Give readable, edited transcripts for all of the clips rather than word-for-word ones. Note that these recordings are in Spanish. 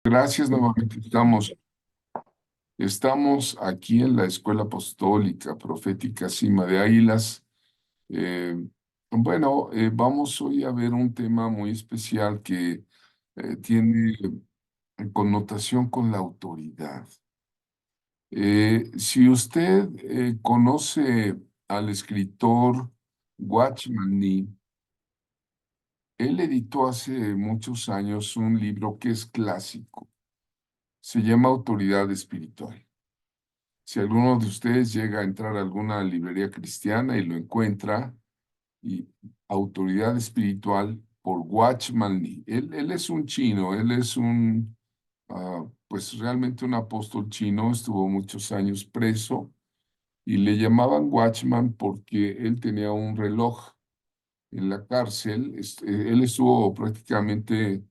Gracias nuevamente. Estamos aquí en la Escuela Apostólica Profética Cima de Águilas. Eh, Vamos hoy a ver un tema muy especial que tiene connotación con la autoridad. Si usted conoce al escritor Watchman Nee, él editó hace muchos años un libro que es clásico. Se llama Autoridad Espiritual. Si alguno de ustedes llega a entrar a alguna librería cristiana y lo encuentra, y Autoridad Espiritual por Watchman Nee. Él es un chino, él es pues realmente un apóstol chino, estuvo muchos años preso y le llamaban Watchman porque él tenía un reloj en la cárcel. Él estuvo prácticamente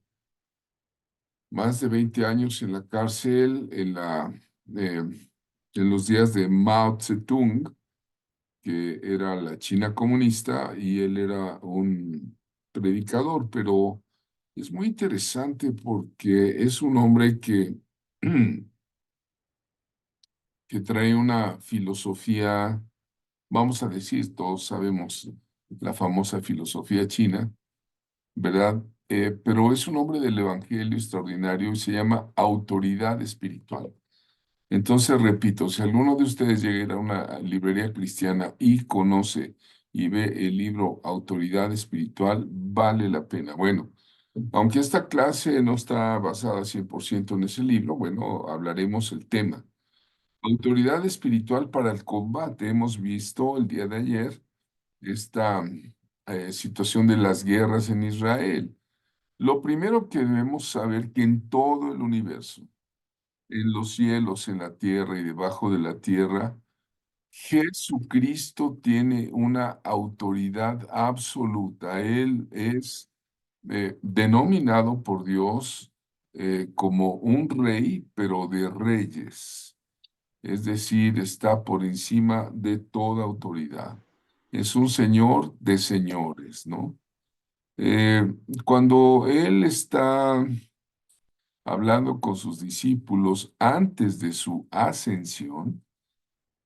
más de 20 años en la cárcel eh, en los días de Mao Zedong, que era la China comunista, y él era un predicador, pero es muy interesante porque es un hombre que trae una filosofía, vamos a decir, todos sabemos la famosa filosofía china, ¿verdad? Pero es un hombre del evangelio extraordinario y se llama autoridad espiritual. Entonces, repito, si alguno de ustedes llega a una librería cristiana y conoce y ve el libro Autoridad Espiritual, vale la pena. Bueno, aunque esta clase no está basada 100% en ese libro, bueno, hablaremos el tema. Autoridad espiritual para el combate. Hemos visto el día de ayer esta situación de las guerras en Israel. Lo primero que debemos saber que en todo el universo, en los cielos, en la tierra y debajo de la tierra, Jesucristo tiene una autoridad absoluta. Él es denominado por Dios como un rey, pero de reyes. Es decir, está por encima de toda autoridad. Es un señor de señores, ¿no? Cuando él está hablando con sus discípulos antes de su ascensión,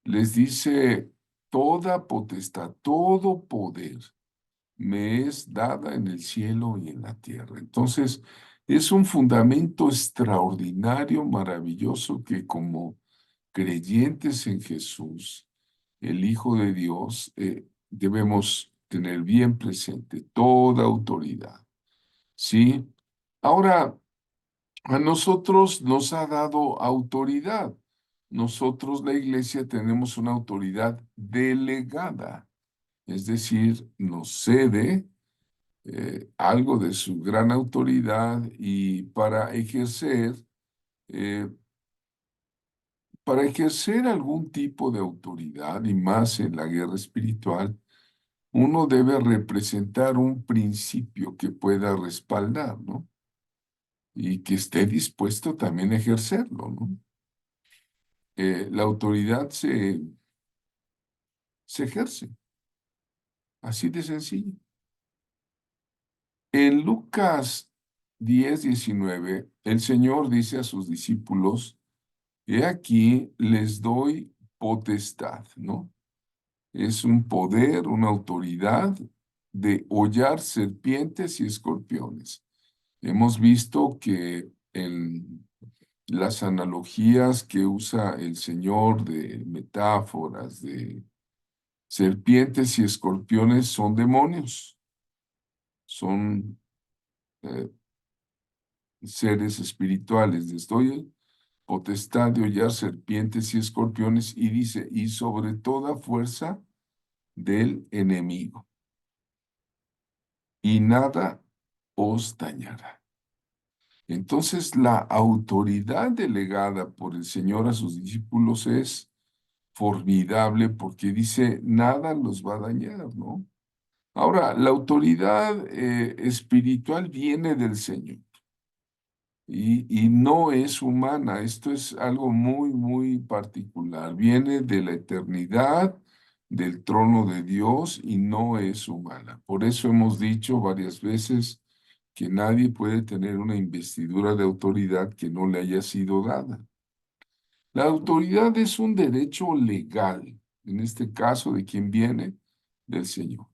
les dice, toda potestad, todo poder me es dada en el cielo y en la tierra. Entonces, es un fundamento extraordinario, maravilloso, que como creyentes en Jesús, el Hijo de Dios, debemos tener bien presente toda autoridad. ¿Sí? Ahora, a nosotros nos ha dado autoridad. Nosotros, la iglesia, tenemos una autoridad delegada, es decir, nos cede algo de su gran autoridad y eh, para ejercer algún tipo de autoridad y más en la guerra espiritual, uno debe representar un principio que pueda respaldar, ¿no? Y que esté dispuesto también a ejercerlo, ¿no? La autoridad se ejerce, así de sencillo. En Lucas 10:19, el Señor dice a sus discípulos, he aquí les doy potestad, ¿no? Es un poder, una autoridad de hollar serpientes y escorpiones. Hemos visto que en las analogías que usa el Señor de metáforas, de serpientes y escorpiones son demonios, son eh, seres espirituales. Les doy potestad de hollar serpientes y escorpiones y dice, y sobre toda fuerza del enemigo, y nada os dañará. Entonces, la autoridad delegada por el Señor a sus discípulos es formidable porque dice, nada los va a dañar, ¿no? Ahora, la autoridad espiritual viene del Señor y no es humana. Esto es algo muy, muy particular. Viene de la eternidad, del trono de Dios y no es humana. Por eso hemos dicho varias veces que nadie puede tener una investidura de autoridad que no le haya sido dada. La autoridad es un derecho legal, en este caso de quien viene del Señor.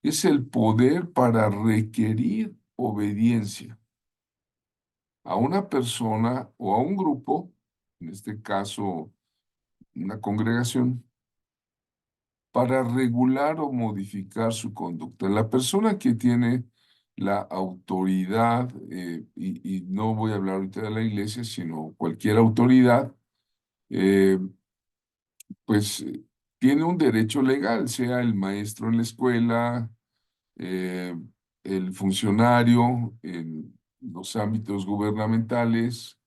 Es el poder para requerir obediencia a una persona o a un grupo, en este caso una congregación, para regular o modificar su conducta. La persona que tiene la autoridad, y no voy a hablar ahorita de la iglesia, sino cualquier autoridad, eh, pues tiene un derecho legal, sea el maestro en la escuela, eh, el funcionario en los ámbitos gubernamentales,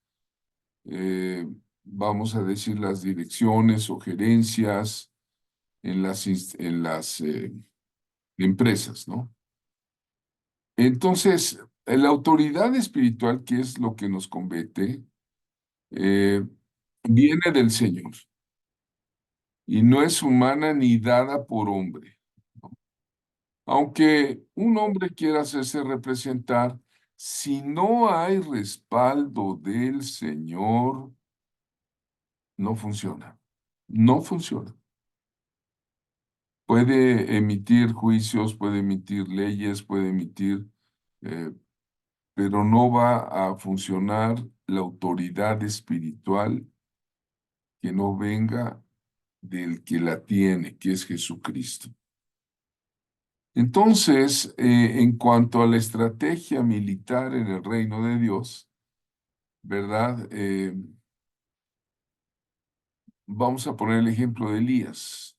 vamos a decir las direcciones o gerencias en las empresas, ¿no? Entonces, la autoridad espiritual, que es lo que nos compete, eh, viene del Señor y no es humana ni dada por hombre, ¿no? Aunque un hombre quiera hacerse representar, si no hay respaldo del Señor, no funciona. No funciona. Puede emitir juicios, puede emitir leyes, puede emitir, eh, pero no va a funcionar la autoridad espiritual que no venga del que la tiene, que es Jesucristo. Entonces, en cuanto a la estrategia militar en el reino de Dios, ¿verdad? Vamos a poner el ejemplo de Elías.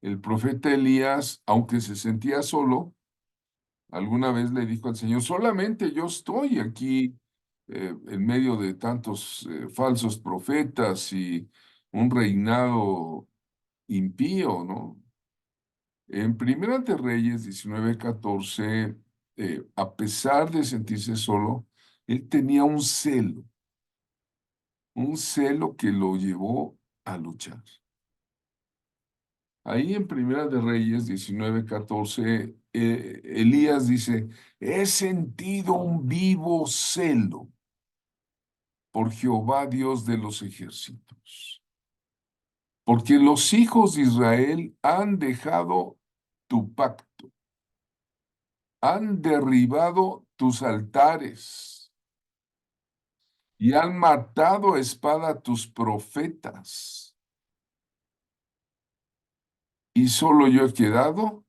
El profeta Elías, aunque se sentía solo, alguna vez le dijo al Señor, solamente yo estoy aquí en medio de tantos falsos profetas y un reinado impío, ¿no? En Primera de Reyes 19:14, a pesar de sentirse solo, él tenía un celo que lo llevó a luchar. Ahí en Primera de Reyes 19:14, Elías dice, he sentido un vivo celo por Jehová Dios de los ejércitos, porque los hijos de Israel han dejado tu pacto, han derribado tus altares y han matado a espada a tus profetas, y solo yo he quedado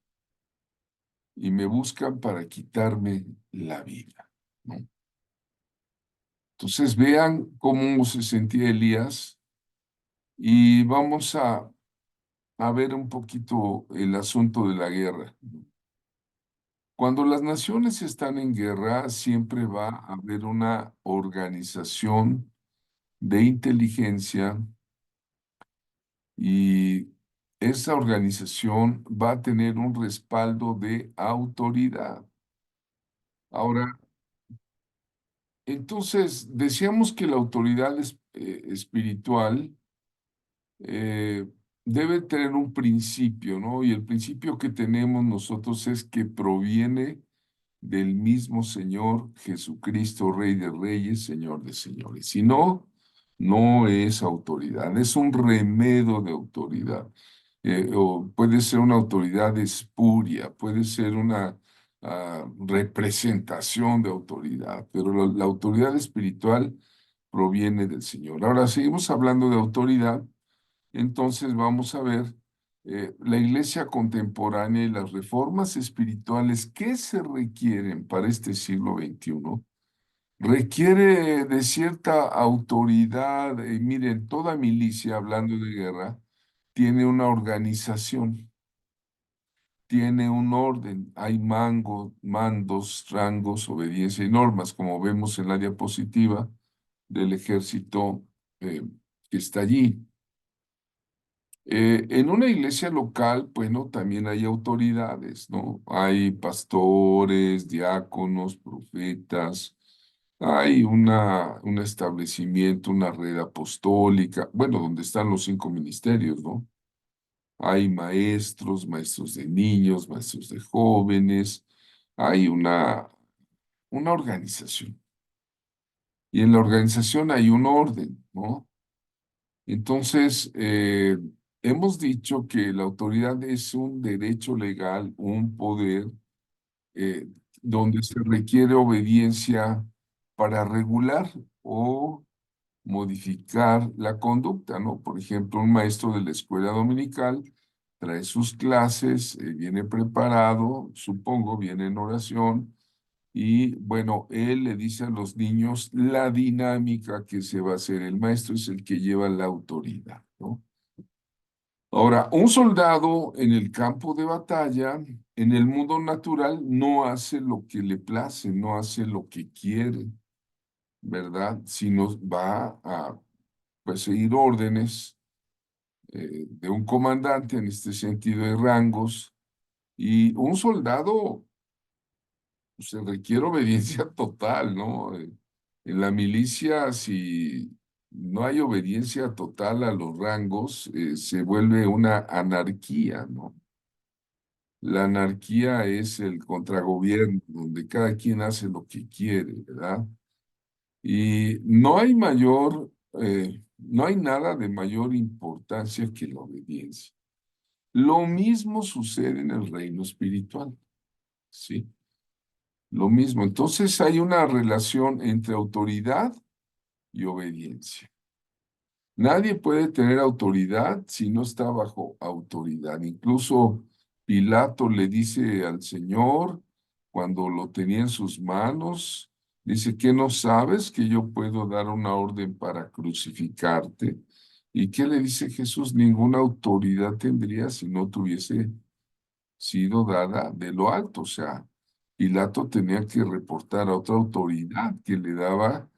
y me buscan para quitarme la vida, ¿no? Entonces vean cómo se sentía Elías y vamos a ver un poquito el asunto de la guerra. Cuando las naciones están en guerra, siempre va a haber una organización de inteligencia y esa organización va a tener un respaldo de autoridad. Ahora, entonces, decíamos que la autoridad espiritual eh, debe tener un principio, ¿no? Y el principio que tenemos nosotros es que proviene del mismo Señor Jesucristo, Rey de Reyes, Señor de Señores. Si no, no es autoridad, es un remedio de autoridad. O puede ser una autoridad espuria, puede ser una representación de autoridad, pero la autoridad espiritual proviene del Señor. Ahora seguimos hablando de autoridad, entonces vamos a ver la iglesia contemporánea y las reformas espirituales que se requieren para este siglo XXI. Requiere de cierta autoridad. Miren, toda milicia, hablando de guerra, tiene una organización, tiene un orden. Hay mandos, rangos, obediencia y normas, como vemos en la diapositiva del ejército eh, que está allí. En una iglesia local, bueno, también hay autoridades, ¿no? Hay pastores, diáconos, profetas, hay un establecimiento, una red apostólica, bueno, donde están los 5 ministerios, ¿no? Hay maestros, maestros de niños, maestros de jóvenes, hay una una organización. Y en la organización hay un orden, ¿no? Entonces, hemos dicho que la autoridad es un derecho legal, un poder eh, donde se requiere obediencia para regular o modificar la conducta, ¿no? Por ejemplo, un maestro de la escuela dominical trae sus clases, viene preparado, supongo, viene en oración, y bueno, él le dice a los niños la dinámica que se va a hacer. El maestro es el que lleva la autoridad, ¿no? Ahora, un soldado en el campo de batalla, en el mundo natural, no hace lo que le place, no hace lo que quiere, ¿verdad? Sino va a pues, seguir órdenes de un comandante en este sentido de rangos. Y un soldado se requiere obediencia total, ¿no? En la milicia, si no hay obediencia total a los rangos, se vuelve una anarquía, ¿no? La anarquía es el contragobierno, donde cada quien hace lo que quiere, ¿verdad? Y no hay nada de mayor importancia que la obediencia. Lo mismo sucede en el reino espiritual, ¿sí? Lo mismo. Entonces hay una relación entre autoridad y obediencia. Nadie puede tener autoridad si no está bajo autoridad. Incluso Pilato le dice al Señor, cuando lo tenía en sus manos, dice, ¿qué no sabes que yo puedo dar una orden para crucificarte? ¿Y qué le dice Jesús? Ninguna autoridad tendría si no tuviese sido dada de lo alto. O sea, Pilato tenía que reportar a otra autoridad que le daba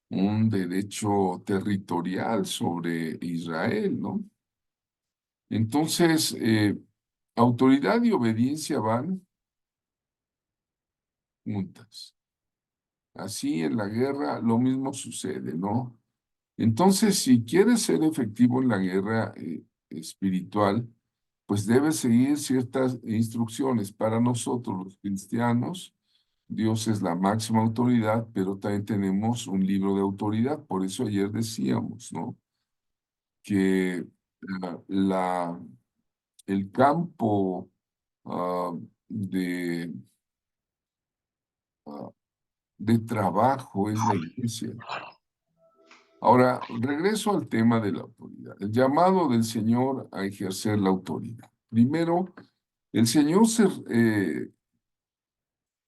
un derecho territorial sobre Israel, ¿no? Entonces, autoridad y obediencia van juntas. Así en la guerra lo mismo sucede, ¿no? Entonces, si quieres ser efectivo en la guerra espiritual, pues debes seguir ciertas instrucciones. Para nosotros los cristianos, Dios es la máxima autoridad, pero también tenemos un libro de autoridad. Por eso ayer decíamos, ¿no? Que el campo ah, de, ah, de trabajo es la iglesia. Ahora, regreso al tema de la autoridad, el llamado del Señor a ejercer la autoridad. Primero, el Señor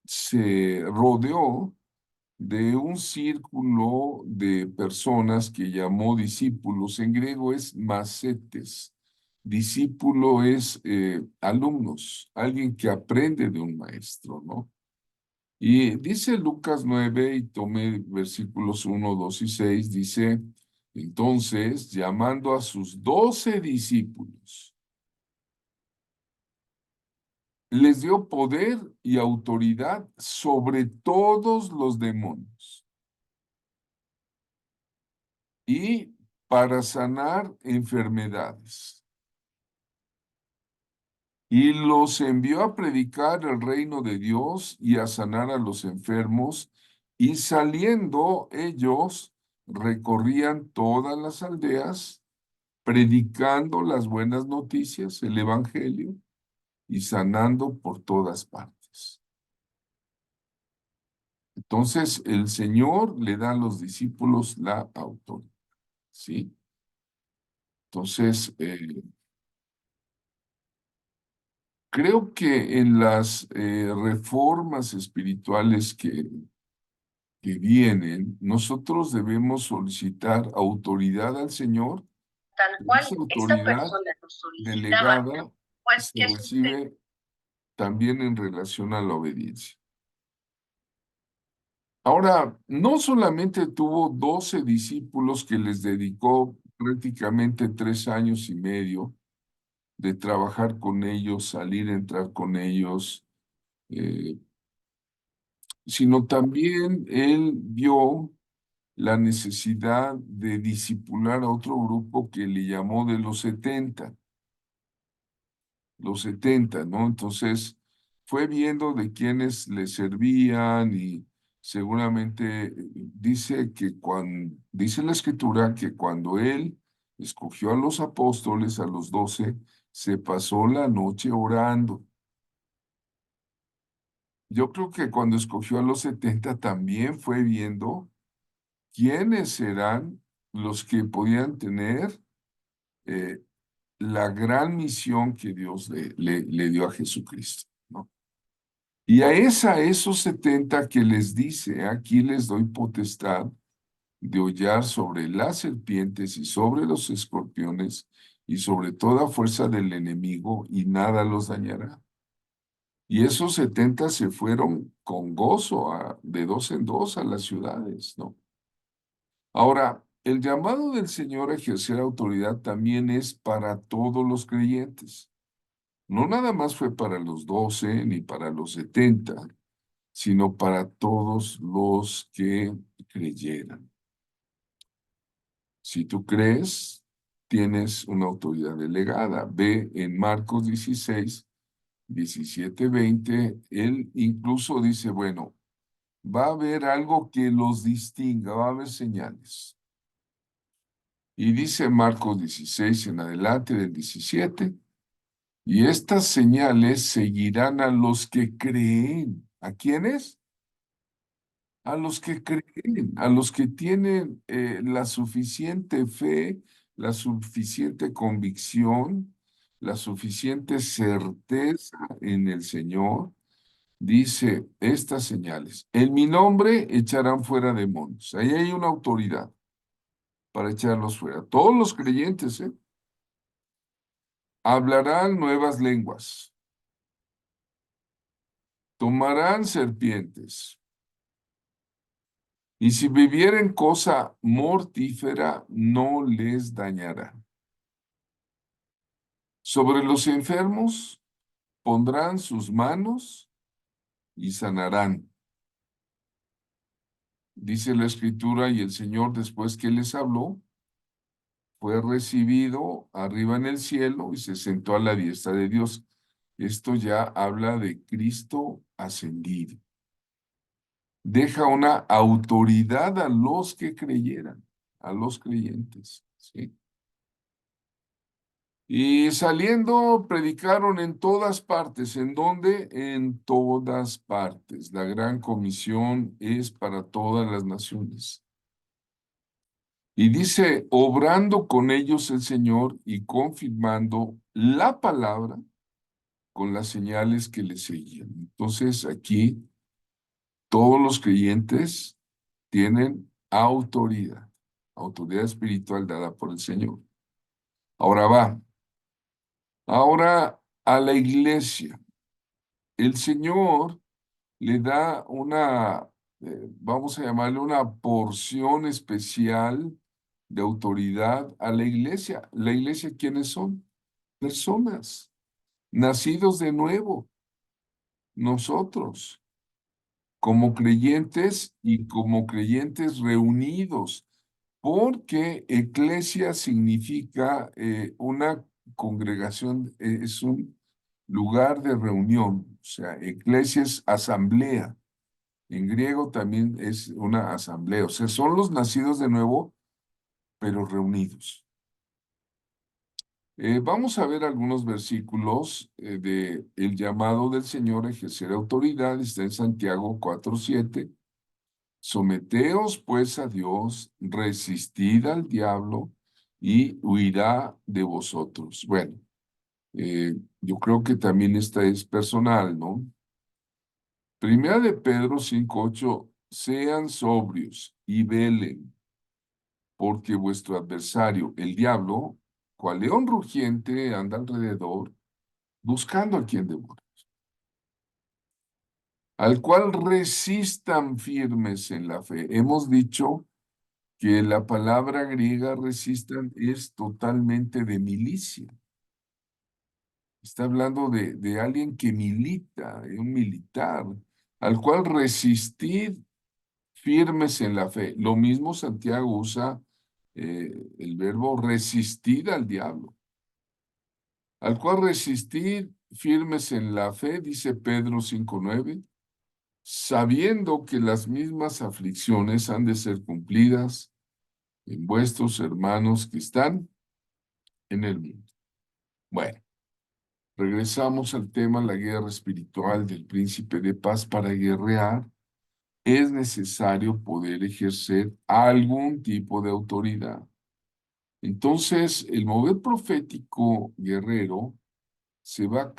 se rodeó de un círculo de personas que llamó discípulos. En griego es macetes. Discípulo es alumnos, alguien que aprende de un maestro, ¿no? Y dice Lucas 9, y tomé versículos 1, 2 y 6, dice, entonces, llamando a sus 12 discípulos, les dio poder y autoridad sobre todos los demonios y para sanar enfermedades. Y los envió a predicar el reino de Dios y a sanar a los enfermos, y saliendo ellos recorrían todas las aldeas, predicando las buenas noticias, el evangelio, y sanando por todas partes. Entonces el Señor le da a los discípulos la autoridad, ¿sí? Entonces, creo que en las reformas espirituales que vienen, nosotros debemos solicitar autoridad al Señor. Tal Y cual esa esta autoridad persona nos solicitaba, delegada pues se que sucede. recibe también en relación a la obediencia. Ahora, no solamente tuvo 12 discípulos que les dedicó prácticamente 3 años y medio de trabajar con ellos, salir, entrar con ellos, eh, sino también él vio la necesidad de discipular a otro grupo que le llamó de los 70, ¿no? Entonces fue viendo de quiénes le servían y seguramente dice la escritura que cuando él escogió a los apóstoles, a los 12, se pasó la noche orando. Yo creo que cuando escogió a los 70 también fue viendo quiénes serán los que podían tener eh, la gran misión que Dios le dio a Jesucristo, ¿no? Y esos 70 que les dice, aquí les doy potestad de hollar sobre las serpientes y sobre los escorpiones y sobre toda fuerza del enemigo y nada los dañará. Y esos 70 se fueron con gozo de dos en dos a las ciudades, ¿no? Ahora, el llamado del Señor a ejercer autoridad también es para todos los creyentes. No nada más fue para los 12 ni para los 70, sino para todos los que creyeran. Si tú crees, tienes una autoridad delegada. Ve en Marcos 16, 17, 20, él incluso dice, bueno, va a haber algo que los distinga, va a haber señales. Y dice Marcos 16 en adelante del 17, y estas señales seguirán a los que creen. ¿A quiénes? A los que creen, a los que tienen la suficiente fe, la suficiente convicción, la suficiente certeza en el Señor. Dice estas señales. En mi nombre echarán fuera demonios. Ahí hay una autoridad para echarlos fuera. Todos los creyentes, ¿eh? Hablarán nuevas lenguas. Tomarán serpientes. Y si bebieren cosa mortífera, no les dañará. Sobre los enfermos pondrán sus manos y sanarán. Dice la Escritura, y el Señor, después que les habló, fue recibido arriba en el cielo y se sentó a la diestra de Dios. Esto ya habla de Cristo ascendido. Deja una autoridad a los que creyeran, a los creyentes, ¿sí? Y saliendo, predicaron en todas partes. ¿En dónde? En todas partes. La gran comisión es para todas las naciones. Y dice, obrando con ellos el Señor y confirmando la palabra con las señales que le seguían. Entonces, aquí todos los creyentes tienen autoridad, autoridad espiritual dada por el Señor. Ahora va. Ahora a la iglesia. El Señor le da una, vamos a llamarle una porción especial de autoridad a la iglesia. ¿La iglesia quiénes son? Personas, nacidos de nuevo, nosotros, como creyentes y como creyentes reunidos, porque eclesia significa una congregación, es un lugar de reunión, o sea, eclesia es asamblea. En griego también es una asamblea, o sea, son los nacidos de nuevo, pero reunidos. Vamos a ver algunos versículos de el llamado del Señor a ejercer autoridad. Está en Santiago 4:7. Someteos pues a Dios, resistid al diablo y huirá de vosotros. Bueno, yo creo que también esta es personal, ¿no? Primera de Pedro 5:8, sean sobrios y velen, porque vuestro adversario, el diablo, cual león rugiente, anda alrededor, buscando a quien devorar, al cual resistan firmes en la fe. Hemos dicho que la palabra griega resistan es totalmente de milicia. Está hablando de alguien que milita, de un militar, al cual resistir firmes en la fe. Lo mismo Santiago usa el verbo resistir al diablo, al cual resistir firmes en la fe, dice Pedro 5:9, sabiendo que las mismas aflicciones han de ser cumplidas en vuestros hermanos que están en el mundo. Bueno, regresamos al tema, la guerra espiritual del príncipe de paz. Para guerrear es necesario poder ejercer algún tipo de autoridad. Entonces, el mover profético guerrero se va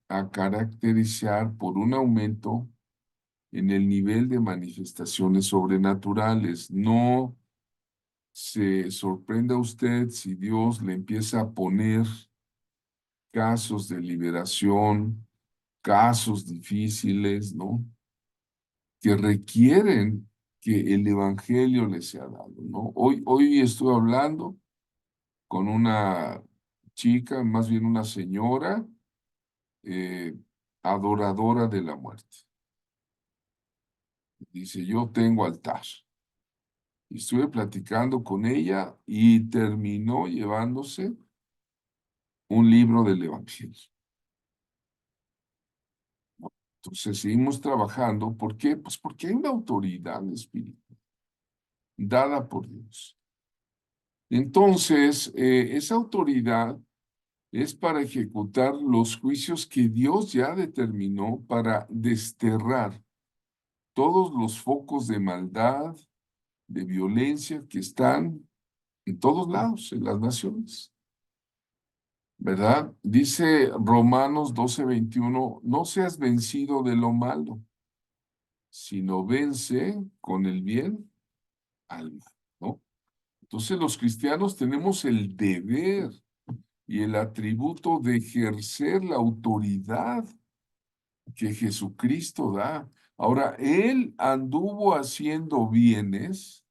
a caracterizar por un aumento en el nivel de manifestaciones sobrenaturales. No se sorprenda usted si Dios le empieza a poner casos de liberación, casos difíciles, ¿no? Que requieren que el evangelio les sea dado, ¿no? Hoy estuve hablando con una chica, más bien una señora, eh, adoradora de la muerte. Dice, yo tengo altar. Y estuve platicando con ella y terminó llevándose un libro del Evangelio. Entonces seguimos trabajando. ¿Por qué? Pues porque hay una autoridad espiritual dada por Dios. Entonces, esa autoridad es para ejecutar los juicios que Dios ya determinó para desterrar todos los focos de maldad, de violencia que están en todos lados, en las naciones. ¿Verdad? Dice Romanos 12:21, no seas vencido de lo malo, sino vence con el bien al mal, ¿no? Entonces los cristianos tenemos el deber y el atributo de ejercer la autoridad que Jesucristo da. Ahora, Él anduvo haciendo bienes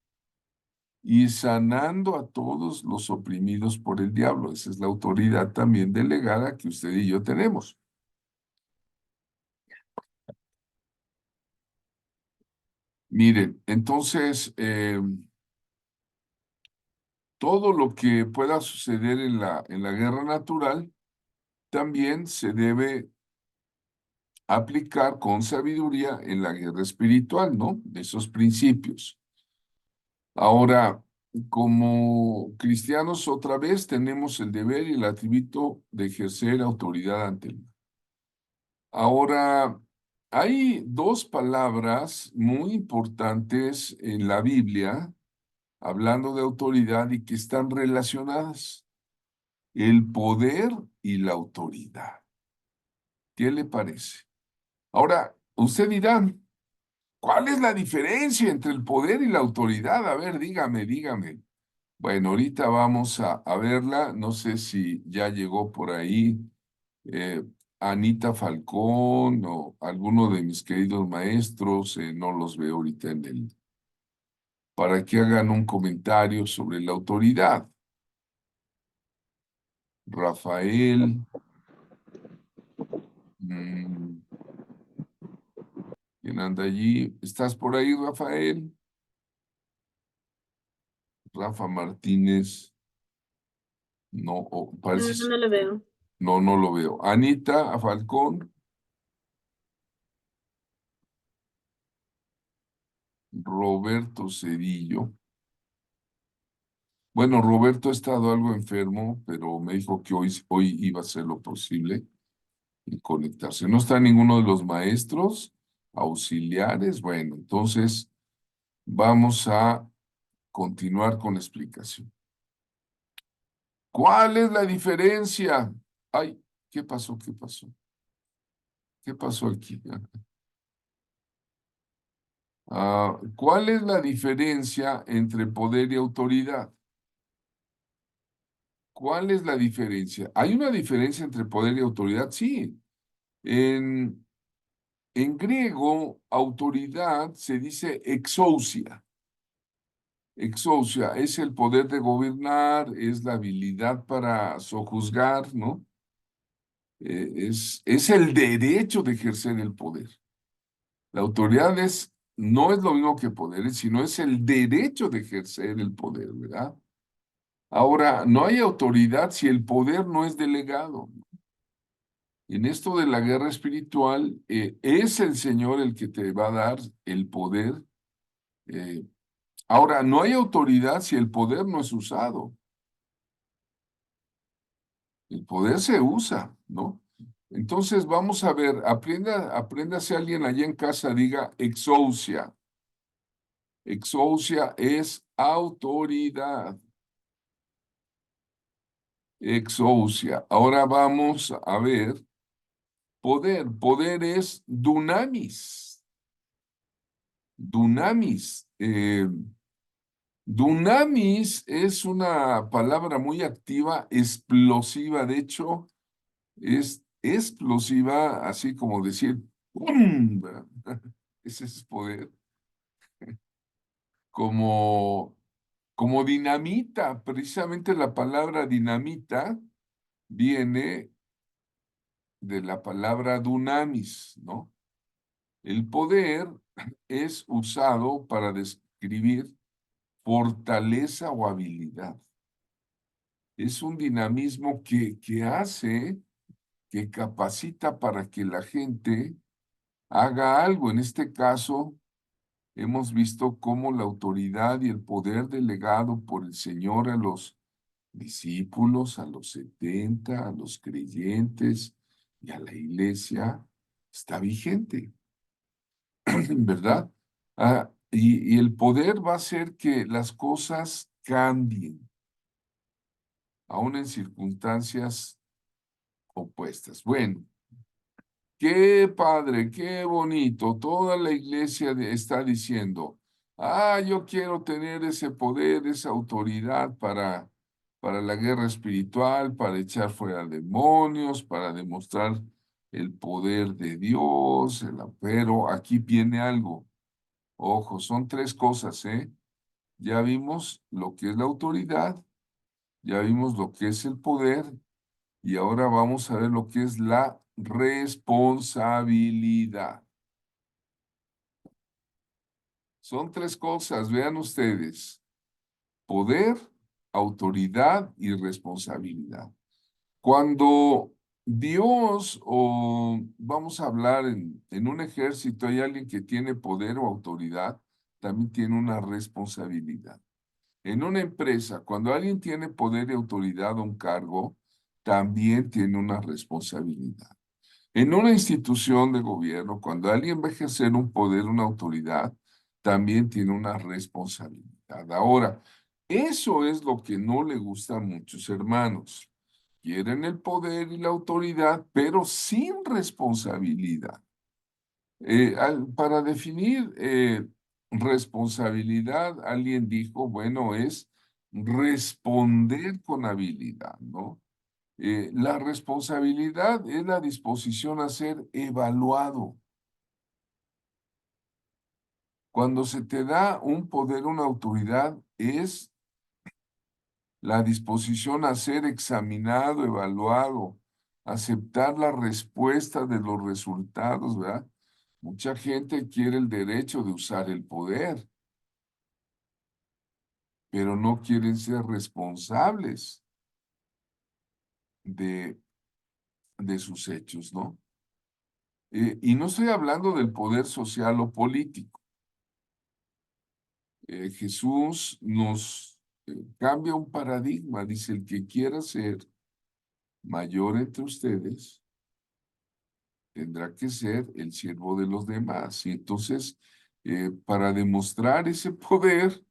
y sanando a todos los oprimidos por el diablo. Esa es la autoridad también delegada que usted y yo tenemos. Miren, entonces, todo lo que pueda suceder en la guerra natural también se debe aplicar con sabiduría en la guerra espiritual, ¿no? De esos principios. Ahora, como cristianos, otra vez tenemos el deber y el atributo de ejercer autoridad ante el mal. Ahora, hay dos palabras muy importantes en la Biblia hablando de autoridad y que están relacionadas: el poder y la autoridad. ¿Qué le parece? Ahora, usted dirá, ¿cuál es la diferencia entre el poder y la autoridad? A ver, dígame. Bueno, ahorita vamos a verla. No sé si ya llegó por ahí eh, Anita Falcón o alguno de mis queridos maestros. No los veo ahorita para que hagan un comentario sobre la autoridad. Rafael, mm, ¿quién anda allí? ¿Estás por ahí, Rafael? Rafa Martínez, no, No, parece, no lo veo. no lo veo. Anita Falcón, Roberto Cedillo. Bueno, Roberto ha estado algo enfermo, pero me dijo que hoy iba a ser lo posible en conectarse. ¿No está ninguno de los maestros auxiliares? Bueno, entonces vamos a continuar con la explicación. ¿Cuál es la diferencia? Ay, ¿qué pasó? ¿Qué pasó? ¿Qué pasó aquí? ¿Cuál es la diferencia entre poder y autoridad? ¿Cuál es la diferencia? ¿Hay una diferencia entre poder y autoridad? Sí. En, en griego, autoridad se dice exousia. Exousia es el poder de gobernar, es la habilidad para sojuzgar, ¿no? Es el derecho de ejercer el poder. La autoridad no es lo mismo que poder, sino es el derecho de ejercer el poder, ¿verdad? Ahora, no hay autoridad si el poder no es delegado. En esto de la guerra espiritual, es el Señor el que te va a dar el poder. eh, Ahora, no hay autoridad si el poder no es usado. El poder se usa, ¿no? Entonces, vamos a ver, aprenda si alguien allá en casa diga exousia. Exousia es autoridad. Exousia. Ahora vamos a ver poder. Poder es dunamis. Dunamis. Dunamis es una palabra muy activa, explosiva. De hecho, es explosiva, así como decir ¡pum! ¿Verdad? Ese es poder. Como, como dinamita. Precisamente la palabra dinamita viene de la palabra dunamis, ¿no? El poder es usado para describir fortaleza o habilidad. Es un dinamismo que hace, que capacita para que la gente haga algo. En este caso, hemos visto cómo la autoridad y el poder delegado por el Señor a los discípulos, a los 70, a los creyentes y a la iglesia está vigente. ¿Verdad? Y el poder va a hacer que las cosas cambien, aún en circunstancias opuestas. Bueno, qué padre, qué bonito. Toda la iglesia está diciendo, yo quiero tener ese poder, esa autoridad para la guerra espiritual, para echar fuera demonios, para demostrar el poder de Dios. Pero aquí viene algo. Ojo, son tres cosas, ¿eh? Ya vimos lo que es la autoridad, ya vimos lo que es el poder y ahora vamos a ver lo que es la responsabilidad. Son tres cosas, vean ustedes, poder, autoridad y responsabilidad. Cuando Dios, o vamos a hablar en un ejército, hay alguien que tiene poder o autoridad, también tiene una responsabilidad. En una empresa, cuando alguien tiene poder y autoridad o un cargo, también tiene una responsabilidad. En una institución de gobierno, cuando alguien va a ejercer un poder, una autoridad, también tiene una responsabilidad. Ahora, eso es lo que no le gusta a muchos hermanos. Quieren el poder y la autoridad, pero sin responsabilidad. Para definir responsabilidad, alguien dijo, bueno, es responder con habilidad, ¿no? La responsabilidad es la disposición a ser evaluado. Cuando se te da un poder, una autoridad, es la disposición a ser examinado, evaluado, aceptar la respuesta de los resultados, ¿verdad? Mucha gente quiere el derecho de usar el poder, pero no quieren ser responsables de, de sus hechos, ¿no? Y no estoy hablando del poder social o político. Jesús nos cambia un paradigma, dice, el que quiera ser mayor entre ustedes tendrá que ser el siervo de los demás. Y entonces, para demostrar ese poder,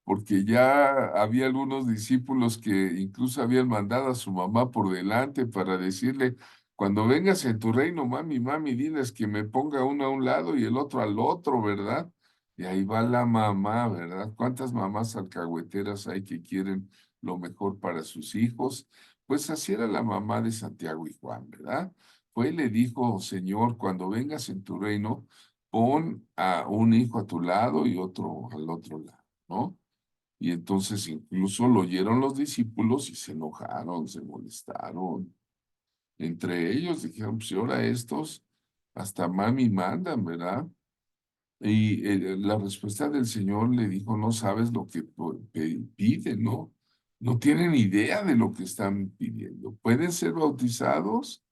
porque ya había algunos discípulos que incluso habían mandado a su mamá por delante para decirle, cuando vengas en tu reino, mami, mami, diles que me ponga uno a un lado y el otro al otro, ¿verdad? Y ahí va la mamá, ¿verdad? ¿Cuántas mamás alcahueteras hay que quieren lo mejor para sus hijos? Pues así era la mamá de Santiago y Juan, ¿verdad? Fue y le dijo, Señor, cuando vengas en tu reino, pon a un hijo a tu lado y otro al otro lado, ¿no? Y entonces incluso lo oyeron los discípulos y se enojaron, se molestaron. Entre ellos dijeron, pues y ahora estos hasta mami mandan, ¿verdad? Y la respuesta del Señor le dijo, no sabes lo que piden, ¿no? No tienen idea de lo que están pidiendo. ¿Pueden ser bautizados?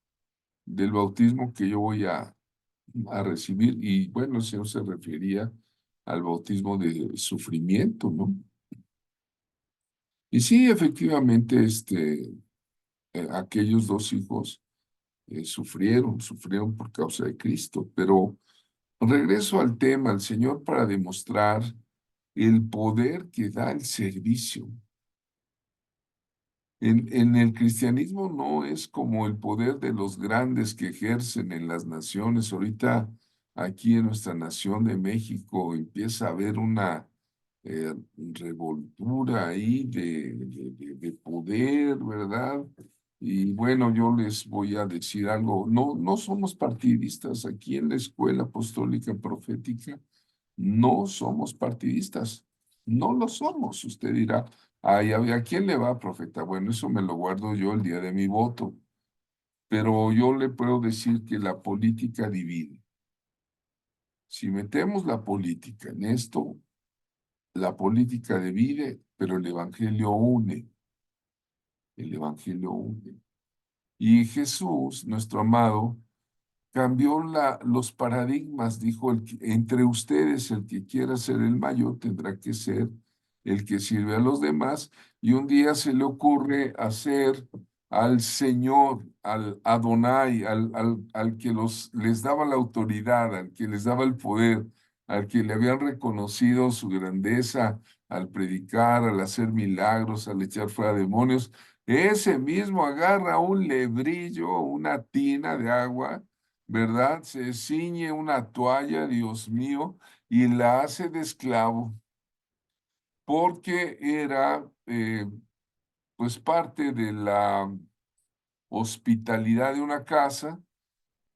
del bautismo que yo voy a recibir. Y bueno, el Señor se refería al bautismo de sufrimiento, ¿no? Y sí, efectivamente, aquellos dos hijos sufrieron por causa de Cristo, pero regreso al tema, el Señor para demostrar el poder que da el servicio. En el cristianismo no es como el poder de los grandes que ejercen en las naciones. Ahorita aquí en nuestra nación de México empieza a haber una revoltura ahí de poder, ¿verdad? Y bueno, yo les voy a decir algo. No, no somos partidistas aquí en la Escuela Apostólica Profética. No somos partidistas. No lo somos. Usted dirá, ay, ¿a quién le va, profeta? Bueno, eso me lo guardo yo el día de mi voto. Pero yo le puedo decir que la política divide. Si metemos la política en esto, la política divide, pero el evangelio une. El evangelio une. Y Jesús, nuestro amado, cambió los paradigmas, dijo, entre ustedes el que quiera ser el mayor tendrá que ser el que sirve a los demás, y un día se le ocurre hacer al Señor, al Adonai, al que les daba la autoridad, al que les daba el poder, al que le habían reconocido su grandeza al predicar, al hacer milagros, al echar fuera demonios. Ese mismo agarra un lebrillo, una tina de agua, ¿verdad? Se ciñe una toalla, Dios mío, y la hace de esclavo, porque era pues parte de la hospitalidad de una casa.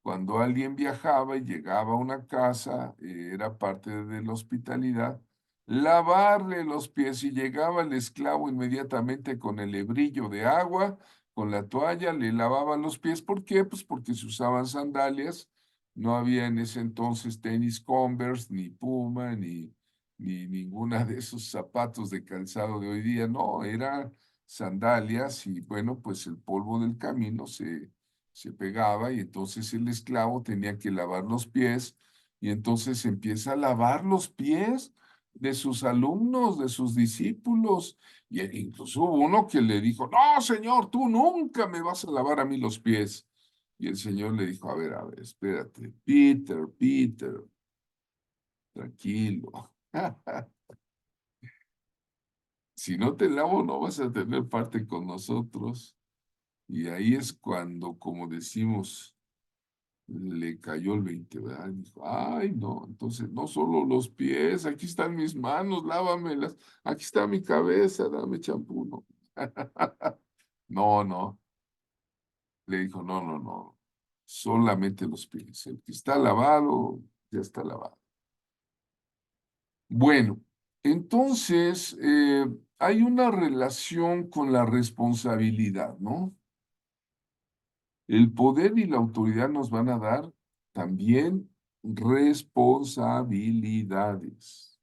Cuando alguien viajaba y llegaba a una casa, era parte de la hospitalidad, lavarle los pies, y llegaba el esclavo inmediatamente con el hebrillo de agua, con la toalla, le lavaba los pies. ¿Por qué? Pues porque se usaban sandalias. No había en ese entonces tenis Converse, ni Puma, ni ninguna de esos zapatos de calzado de hoy día. No, eran sandalias, y bueno, pues el polvo del camino se pegaba, y entonces el esclavo tenía que lavar los pies, y entonces empieza a lavar los pies de sus alumnos, de sus discípulos, y incluso hubo uno que le dijo, no, Señor, tú nunca me vas a lavar a mí los pies. Y el Señor le dijo, a ver, espérate, Peter, tranquilo. Si no te lavo, no vas a tener parte con nosotros. Y ahí es cuando, como decimos, le cayó el 20, ¿verdad? Y dijo, ay, no, entonces no solo los pies, aquí están mis manos, lávamelas, aquí está mi cabeza, dame champú, no. No, no, le dijo, no, no, no, solamente los pies, el que está lavado, ya está lavado. Bueno, entonces hay una relación con la responsabilidad, ¿no? El poder y la autoridad nos van a dar también responsabilidades.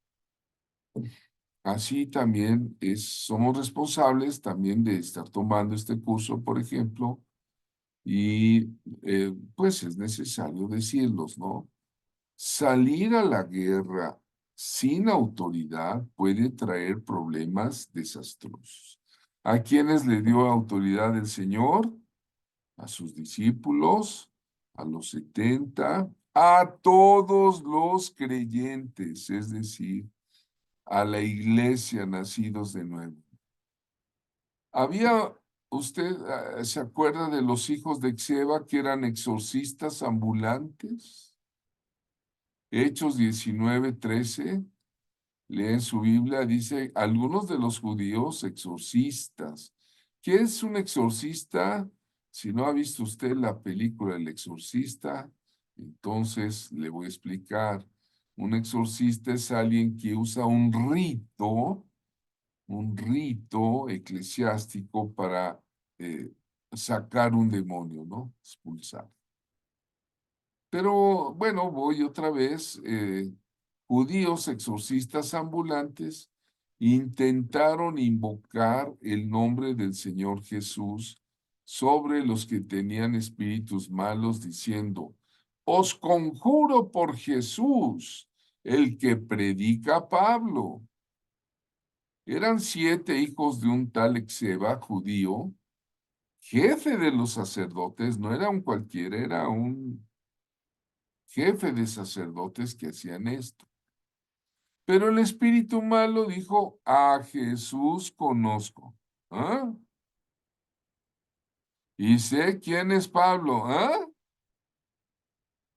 Así también somos responsables también de estar tomando este curso, por ejemplo, y pues es necesario decirlos, ¿no? Salir a la guerra sin autoridad puede traer problemas desastrosos. ¿A quiénes le dio autoridad el Señor? A sus discípulos, a los 70, a todos los creyentes, es decir, a la iglesia nacidos de nuevo. Había, usted se acuerda de los hijos de Xeba que eran exorcistas ambulantes. Hechos 19:13, leen su Biblia, dice, algunos de los judíos exorcistas. ¿Qué es un exorcista? Si no ha visto usted la película El Exorcista, entonces le voy a explicar. Un exorcista es alguien que usa un rito eclesiástico para sacar un demonio, ¿no? Expulsar. Pero bueno, voy otra vez. Judíos exorcistas ambulantes intentaron invocar el nombre del Señor Jesús sobre los que tenían espíritus malos, diciendo, os conjuro por Jesús, el que predica Pablo. Eran 7 hijos de un tal Exeba, judío, jefe de los sacerdotes, no era un cualquiera, era un jefe de sacerdotes que hacían esto. Pero el espíritu malo dijo, a Jesús conozco. ¿Ah? Y sé quién es Pablo. ¿Ah?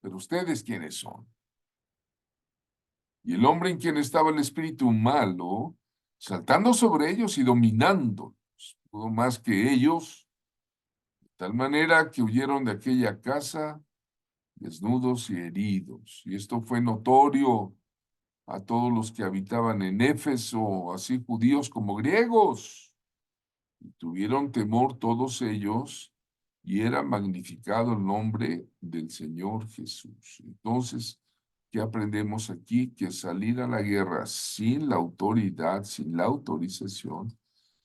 Pero ustedes quiénes son. Y el hombre en quien estaba el espíritu malo, saltando sobre ellos y dominándolos, pudo más que ellos, de tal manera que huyeron de aquella casa desnudos y heridos. Y esto fue notorio a todos los que habitaban en Éfeso, así judíos como griegos. Y tuvieron temor todos ellos, y era magnificado el nombre del Señor Jesús. Entonces, ¿qué aprendemos aquí? Que salir a la guerra sin la autoridad, sin la autorización,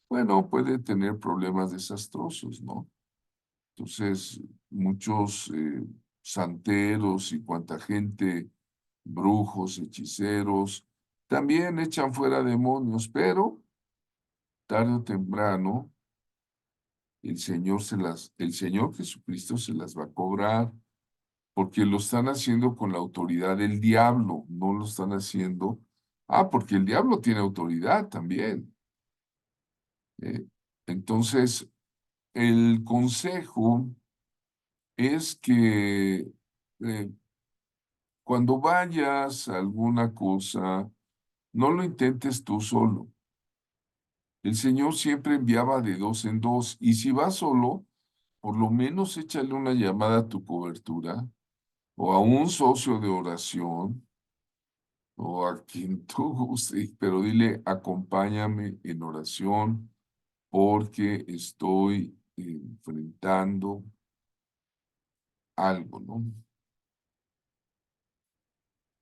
bueno, puede tener problemas desastrosos, ¿no? Entonces, muchos santeros y cuanta gente, brujos, hechiceros, también echan fuera demonios, pero tarde o temprano el Señor Jesucristo se las va a cobrar, porque lo están haciendo con la autoridad del diablo, no lo están haciendo. Ah, porque el diablo tiene autoridad también. ¿Eh? Entonces, el consejo es que eh, cuando vayas a alguna cosa, no lo intentes tú solo. El Señor siempre enviaba de dos en dos, y si vas solo, por lo menos échale una llamada a tu cobertura o a un socio de oración o a quien tú guste, pero dile, acompáñame en oración porque estoy enfrentando algo, ¿no?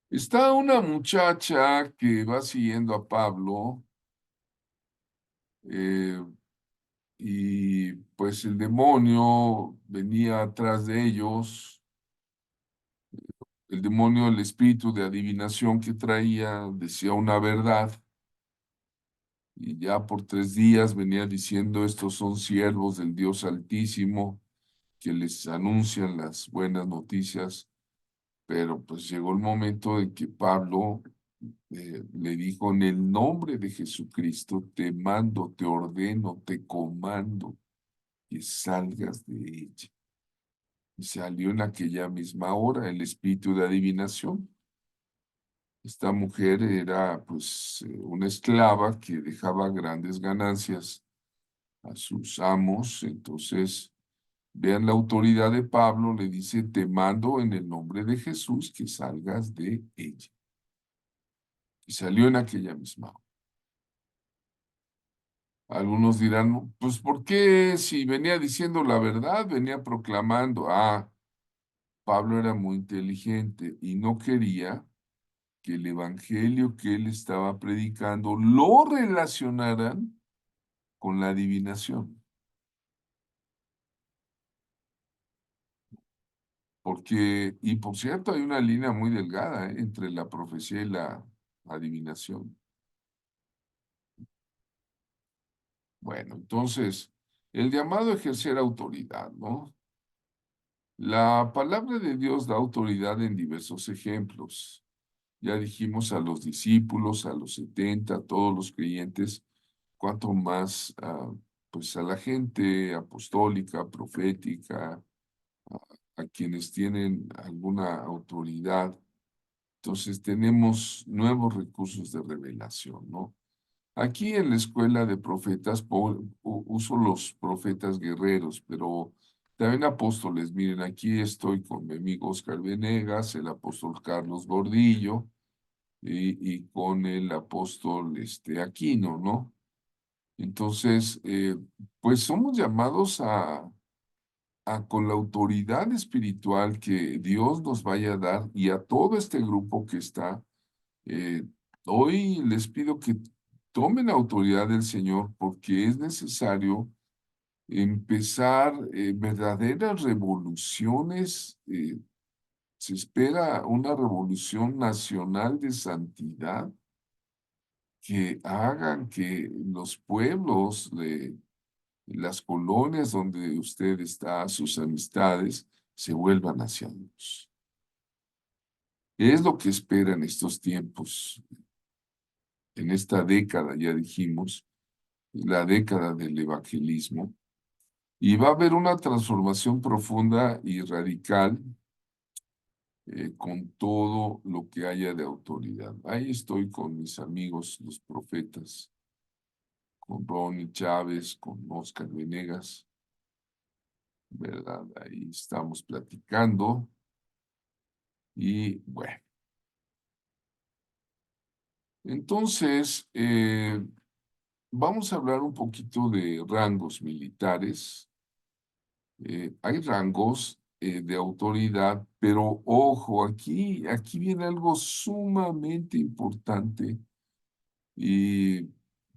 Está una muchacha que va siguiendo a Pablo eh, y pues el demonio venía atrás de ellos. El demonio, el espíritu de adivinación que traía, decía una verdad y ya por 3 días venía diciendo, estos son siervos del Dios Altísimo que les anuncian las buenas noticias, pero pues llegó el momento en que Pablo le dijo, en el nombre de Jesucristo te mando, te ordeno, te comando que salgas de ella. Y salió en aquella misma hora el espíritu de adivinación. Esta mujer era pues una esclava que dejaba grandes ganancias a sus amos. Entonces, vean la autoridad de Pablo, le dice, te mando en el nombre de Jesús que salgas de ella. Y salió en aquella misma hora. Algunos dirán, pues ¿por qué si venía diciendo la verdad, venía proclamando? Ah, Pablo era muy inteligente y no quería que el evangelio que él estaba predicando lo relacionaran con la adivinación. Porque, y por cierto, hay una línea muy delgada, entre la profecía y la adivinación. Bueno, entonces, el llamado a ejercer autoridad, ¿no? La palabra de Dios da autoridad en diversos ejemplos. Ya dijimos a los discípulos, a los 70, a todos los creyentes, cuanto más, pues a la gente apostólica, profética, a quienes tienen alguna autoridad. Entonces tenemos nuevos recursos de revelación, ¿no? Aquí en la escuela de profetas uso los profetas guerreros, pero también apóstoles. Miren, aquí estoy con mi amigo Oscar Venegas, el apóstol Carlos Gordillo y con el apóstol Aquino, ¿no? Entonces, pues somos llamados con la autoridad espiritual que Dios nos vaya a dar y a todo este grupo que está. eh, Hoy les pido que tomen autoridad del Señor porque es necesario empezar verdaderas revoluciones. Se espera una revolución nacional de santidad que hagan que los pueblos de las colonias donde usted está, sus amistades, se vuelvan hacia Dios. Es lo que espera en estos tiempos, en esta década, ya dijimos, la década del evangelismo, y va a haber una transformación profunda y radical con todo lo que haya de autoridad. Ahí estoy con mis amigos, los profetas, con Ronnie Chávez, con Oscar Venegas, ¿verdad? Ahí estamos platicando y bueno. Entonces, vamos a hablar un poquito de rangos militares. Hay rangos de autoridad, pero ojo, aquí viene algo sumamente importante y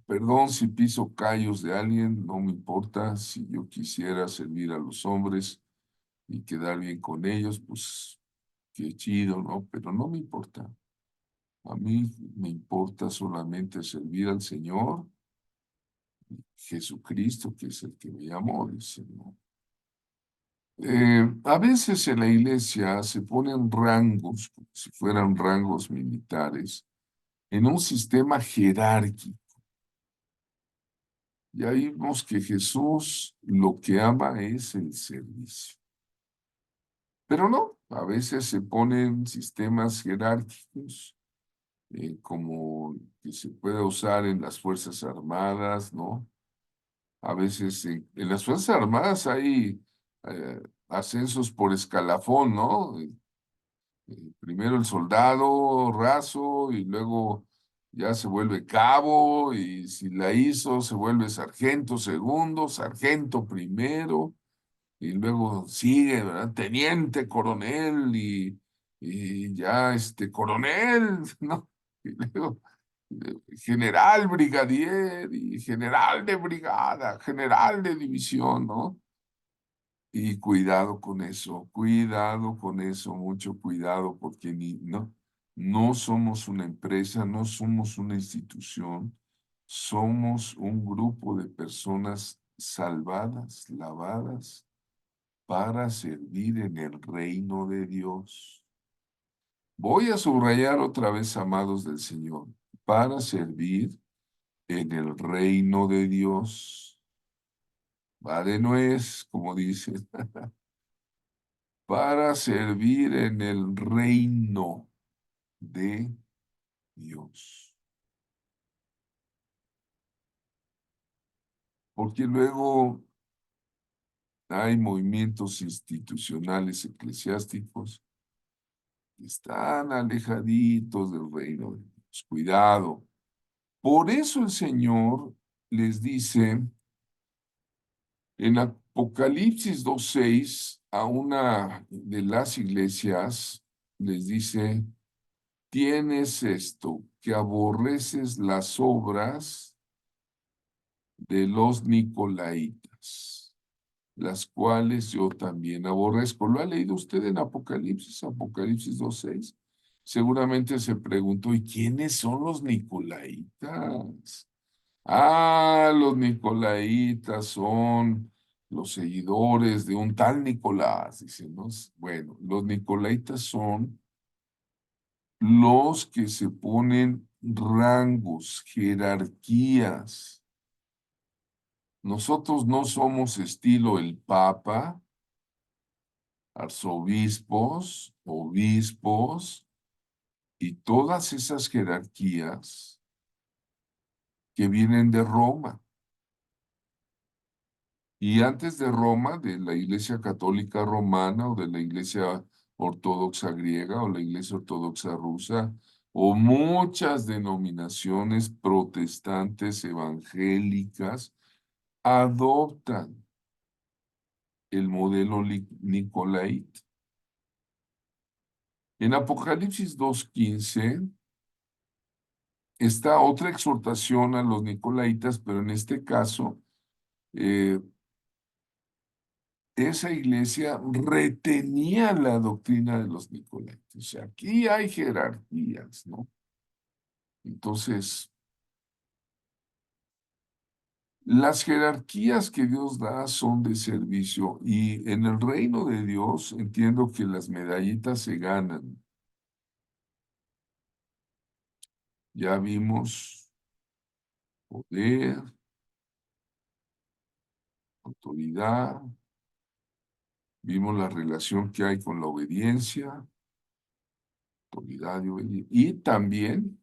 perdón si piso callos de alguien, no me importa. Si yo quisiera servir a los hombres y quedar bien con ellos, pues qué chido, ¿no? Pero no me importa. A mí me importa solamente servir al Señor Jesucristo, que es el que me llamó, dice, ¿no? A veces en la iglesia se ponen rangos, como si fueran rangos militares, en un sistema jerárquico. Y ahí vemos que Jesús lo que ama es el servicio. Pero no, a veces se ponen sistemas jerárquicos, como que se puede usar en las Fuerzas Armadas, ¿no? A veces en las Fuerzas Armadas hay ascensos por escalafón, ¿no? Primero el soldado raso y luego ya se vuelve cabo y si la hizo se vuelve sargento segundo, sargento primero y luego sigue, ¿verdad? Teniente coronel y ya coronel, ¿no? Y luego general brigadier y general de brigada, general de división, ¿no? Y cuidado con eso, mucho cuidado, porque no somos una empresa, no somos una institución, somos un grupo de personas salvadas, lavadas, para servir en el reino de Dios. Voy a subrayar otra vez, amados del Señor, para servir en el reino de Dios. Va de nuez, como dice, para servir en el reino de Dios. Porque luego hay movimientos institucionales eclesiásticos que están alejaditos del reino de Dios. Cuidado. Por eso el Señor les dice en Apocalipsis 2:6 a una de las iglesias, les dice, tienes esto, que aborreces las obras de los Nicolaitas, las cuales yo también aborrezco. ¿Lo ha leído usted en Apocalipsis 2:6? Seguramente se preguntó, ¿y quiénes son los Nicolaitas? Ah, los Nicolaitas son los seguidores de un tal Nicolás, dicen, ¿no? Bueno, los Nicolaitas son los que se ponen rangos, jerarquías. Nosotros no somos estilo el Papa, arzobispos, obispos y todas esas jerarquías que vienen de Roma. Y antes de Roma, de la Iglesia Católica Romana o de la Iglesia Ortodoxa griega o la Iglesia Ortodoxa rusa o muchas denominaciones protestantes evangélicas adoptan el modelo Nicolaita. En Apocalipsis 2:15 está otra exhortación a los Nicolaitas, pero en este caso esa iglesia retenía la doctrina de los Nicolaitas. O sea, aquí hay jerarquías, ¿no? Entonces, las jerarquías que Dios da son de servicio y en el reino de Dios entiendo que las medallitas se ganan. Ya vimos poder, autoridad, vimos la relación que hay con la obediencia, autoridad y obediencia, y también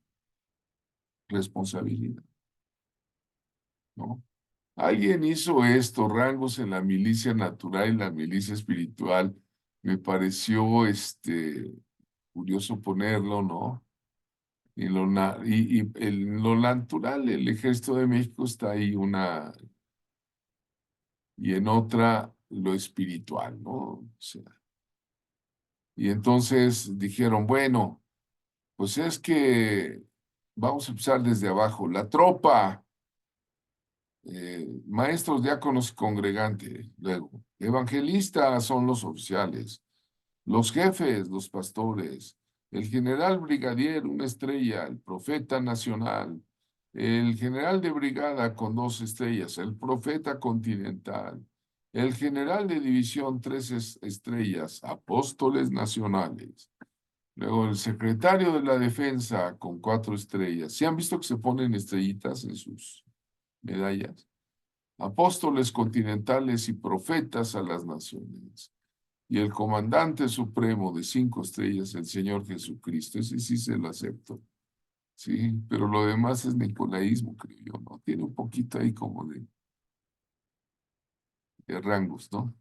responsabilidad, ¿no? Alguien hizo esto, rangos en la milicia natural y la milicia espiritual. Me pareció curioso ponerlo, ¿no? En lo natural, el Ejército de México está ahí y en otra lo espiritual, ¿no? O sea, y entonces dijeron, bueno, pues es que vamos a empezar desde abajo. La tropa, maestros, diáconos y congregantes, luego, evangelistas son los oficiales, los jefes, los pastores, el general brigadier, una estrella, el profeta nacional, el general de brigada con 2 estrellas, el profeta continental, el general de división, 3 estrellas, apóstoles nacionales. Luego el secretario de la defensa con 4 estrellas. ¿Sí han visto que se ponen estrellitas en sus medallas? Apóstoles continentales y profetas a las naciones. Y el comandante supremo de 5 estrellas, el Señor Jesucristo. Ese sí se lo acepto. Sí, pero lo demás es nicolaísmo, creo yo, ¿no? Tiene un poquito ahí como de rangos, ¿no?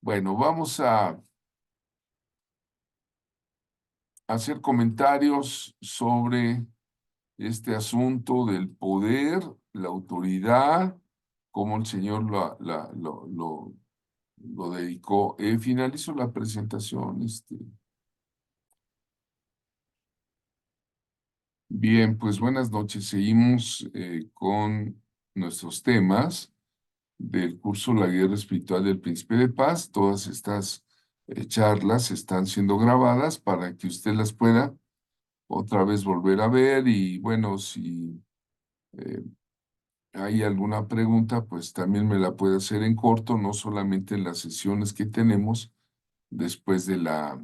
Bueno, vamos a hacer comentarios sobre este asunto del poder, la autoridad, cómo el Señor lo dedicó. Finalizo la presentación. Bien, pues buenas noches. Seguimos con nuestros temas del curso La Guerra Espiritual del Príncipe de Paz. Todas estas charlas están siendo grabadas para que usted las pueda otra vez volver a ver y bueno, si eh, hay alguna pregunta, pues también me la puede hacer en corto, no solamente en las sesiones que tenemos después de la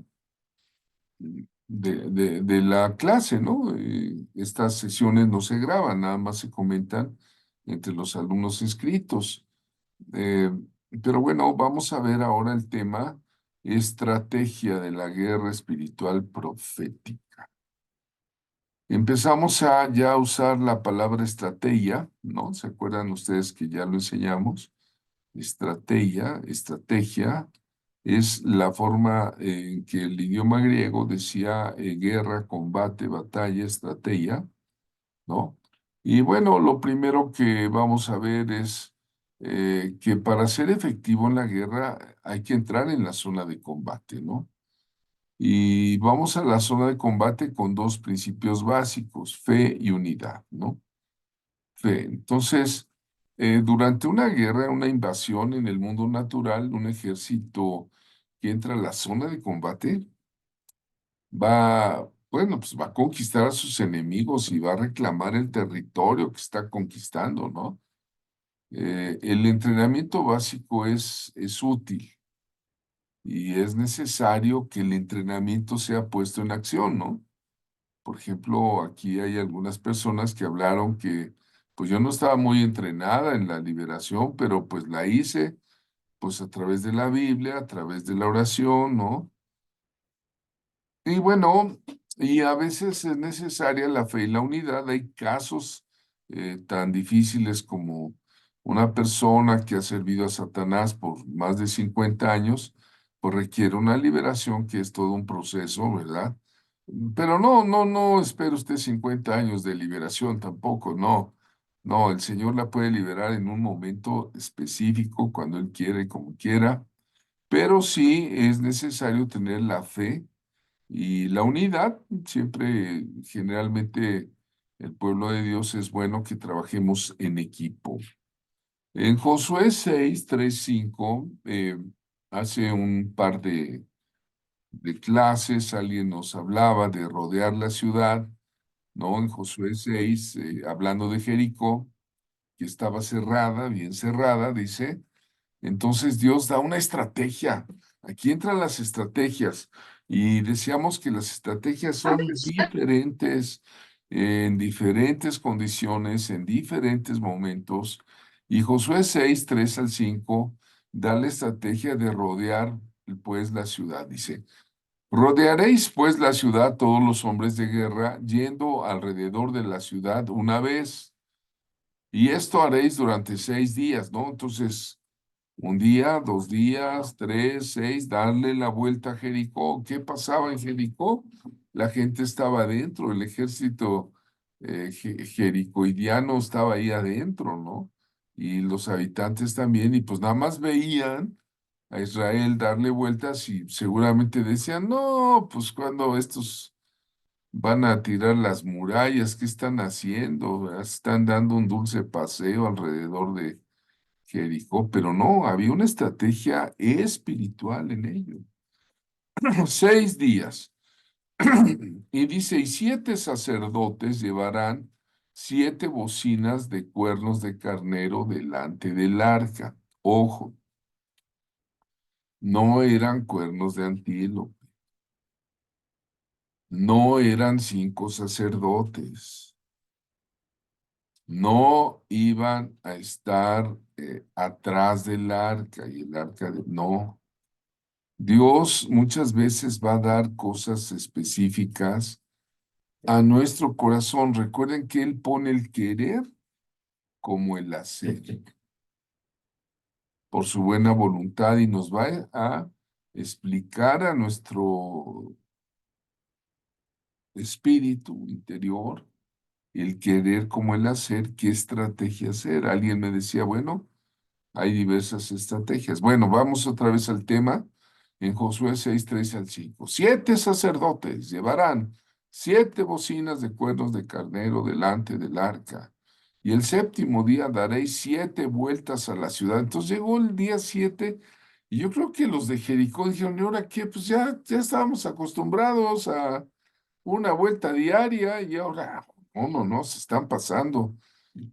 clase, ¿no? Estas sesiones no se graban, nada más se comentan entre los alumnos inscritos. Eh, pero bueno, vamos a ver ahora el tema estrategia de la guerra espiritual profética. Empezamos a ya usar la palabra estrategia, ¿no? ¿Se acuerdan ustedes que ya lo enseñamos? Estrategia es la forma en que el idioma griego decía guerra, combate, batalla, estrategia, ¿no? Y bueno, lo primero que vamos a ver es que para ser efectivo en la guerra hay que entrar en la zona de combate, ¿no? Y vamos a la zona de combate con 2 principios básicos, fe y unidad, ¿no? Fe. Entonces, durante una guerra, una invasión en el mundo natural, un ejército que entra a la zona de combate bueno, pues va a conquistar a sus enemigos y va a reclamar el territorio que está conquistando, ¿no? El entrenamiento básico es útil y es necesario que el entrenamiento sea puesto en acción, ¿no? Por ejemplo, aquí hay algunas personas que hablaron que, pues yo no estaba muy entrenada en la liberación, pero pues la hice, pues a través de la Biblia, a través de la oración, ¿no? Y bueno, y a veces es necesaria la fe y la unidad. Hay casos tan difíciles como una persona que ha servido a Satanás por más de 50 años, pues requiere una liberación que es todo un proceso, ¿verdad? Pero no espere usted 50 años de liberación tampoco, no. No, el Señor la puede liberar en un momento específico, cuando Él quiere, como quiera, pero sí es necesario tener la fe y la unidad. Siempre, generalmente, el pueblo de Dios es bueno que trabajemos en equipo. En Josué 6, 3, 5, hace un par de clases, alguien nos hablaba de rodear la ciudad, ¿no? En Josué 6, hablando de Jericó, que estaba cerrada, bien cerrada, dice. Entonces Dios da una estrategia. Aquí entran las estrategias y decíamos que las estrategias son diferentes en diferentes condiciones, en diferentes momentos. Y Josué 6, 3 al 5 da la estrategia de rodear pues la ciudad. Dice, rodearéis pues la ciudad todos los hombres de guerra yendo alrededor de la ciudad una vez. Y esto haréis durante 6 días, ¿no? Entonces, un día, 2 días, 3, 6, darle la vuelta a Jericó. ¿Qué pasaba en Jericó? La gente estaba adentro, el ejército jericoidiano estaba ahí adentro, ¿no? Y los habitantes también, y pues nada más veían a Israel darle vueltas y seguramente decían, no, pues cuando estos van a tirar las murallas, ¿qué están haciendo? ¿Verdad? Están dando un dulce paseo alrededor de Jericó, pero no, había una estrategia espiritual en ello. 6 días. Y dice, y 7 sacerdotes llevarán 7 bocinas de cuernos de carnero delante del arca. Ojo, no eran cuernos de antílope, no eran 5 sacerdotes, no iban a estar atrás del arca y el arca de... No, Dios muchas veces va a dar cosas específicas a nuestro corazón. Recuerden que Él pone el querer como el hacer por su buena voluntad y nos va a explicar a nuestro espíritu interior el querer como el hacer, qué estrategia hacer. Alguien me decía, bueno, hay diversas estrategias. Bueno, vamos otra vez al tema en Josué 6, 3 al 5. 7 sacerdotes llevarán 7 bocinas de cuernos de carnero delante del arca. Y el séptimo día daréis 7 vueltas a la ciudad. Entonces llegó el día 7 y yo creo que los de Jericó dijeron, ¿y ahora qué? Pues ya estábamos acostumbrados a una vuelta diaria y ahora, no, se están pasando.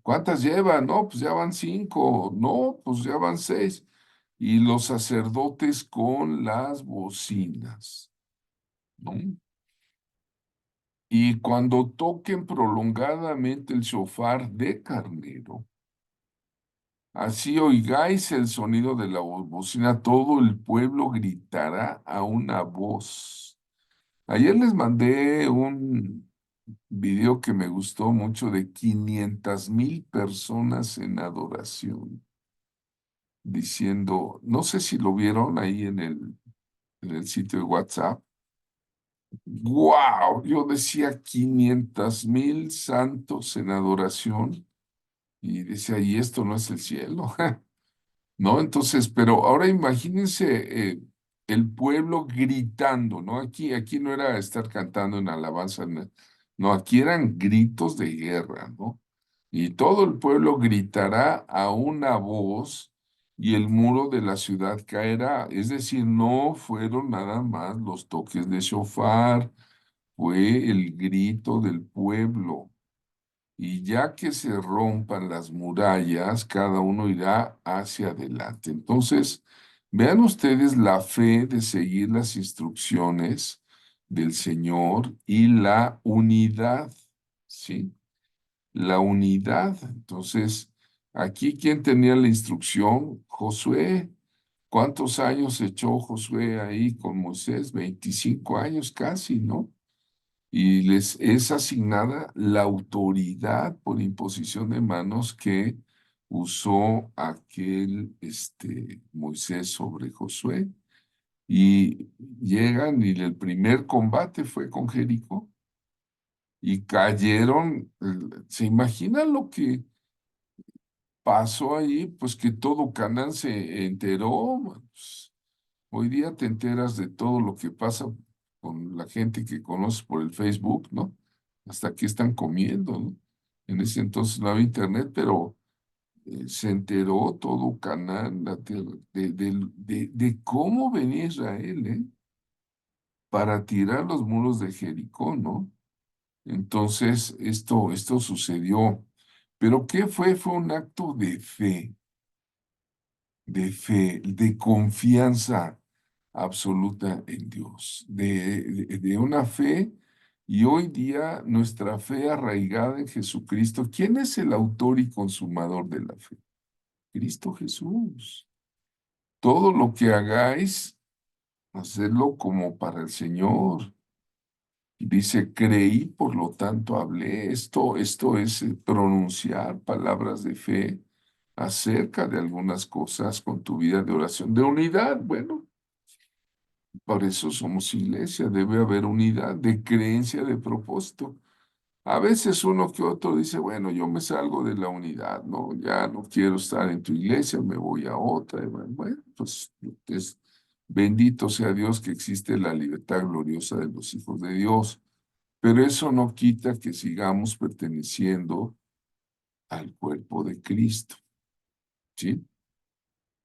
¿Cuántas llevan? No, pues ya van 5. No, pues ya van 6. Y los sacerdotes con las bocinas, ¿no? Y cuando toquen prolongadamente el shofar de carnero, así oigáis el sonido de la bocina, todo el pueblo gritará a una voz. Ayer les mandé un video que me gustó mucho de 500,000 personas en adoración, diciendo, no sé si lo vieron ahí en el sitio de WhatsApp. ¡Wow! Yo decía 500,000 santos en adoración y decía, y esto no es el cielo. ¿No? Entonces, pero ahora imagínense el pueblo gritando, ¿no? Aquí no era estar cantando en alabanza, no, no, aquí eran gritos de guerra, ¿no? Y todo el pueblo gritará a una voz y el muro de la ciudad caerá. Es decir, no fueron nada más los toques de shofar, fue el grito del pueblo. Y ya que se rompan las murallas, cada uno irá hacia adelante. Entonces, vean ustedes la fe de seguir las instrucciones del Señor y la unidad, ¿sí? La unidad. Entonces, aquí, ¿quién tenía la instrucción? Josué. ¿Cuántos años echó Josué ahí con Moisés? 25 años casi, ¿no? Y les es asignada la autoridad por imposición de manos que usó aquel Moisés sobre Josué. Y llegan y el primer combate fue con Jericó y cayeron. ¿Se imaginan lo que pasó ahí? Pues que todo Canaán se enteró. Pues, hoy día te enteras de todo lo que pasa con la gente que conoces por el Facebook, ¿no? Hasta qué están comiendo, ¿no? En ese entonces no había internet, pero se enteró todo Canaán, la tierra, de cómo venía Israel, para tirar los muros de Jericó, ¿no? Entonces, esto sucedió. ¿Pero qué fue? Fue un acto de fe, de confianza absoluta en Dios, de una fe, y hoy día nuestra fe arraigada en Jesucristo. ¿Quién es el autor y consumador de la fe? Cristo Jesús. Todo lo que hagáis, hacedlo como para el Señor. Dice, creí, por lo tanto hablé. Esto es pronunciar palabras de fe acerca de algunas cosas con tu vida de oración, de unidad. Bueno, por eso somos iglesia, debe haber unidad de creencia, de propósito. A veces uno que otro dice, bueno, yo me salgo de la unidad, ¿no? Ya no quiero estar en tu iglesia, me voy a otra. Y bueno, pues es bendito sea Dios que existe la libertad gloriosa de los hijos de Dios. Pero eso no quita que sigamos perteneciendo al cuerpo de Cristo, ¿sí?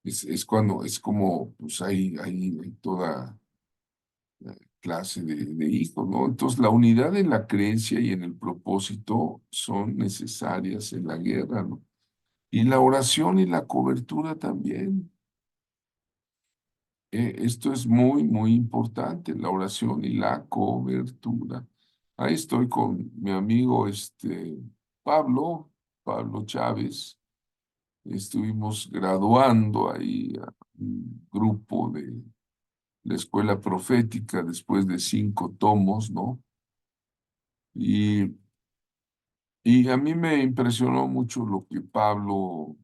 Es cuando, es como, pues hay toda clase de hijos, ¿no? Entonces, la unidad en la creencia y en el propósito son necesarias en la guerra, ¿no? Y la oración y la cobertura también. Esto es muy, muy importante, la oración y la cobertura. Ahí estoy con mi amigo Pablo, Pablo Chávez. Estuvimos graduando ahí a un grupo de la escuela profética después de 5 tomos, ¿no? Y, y a mí me impresionó mucho lo que Pablo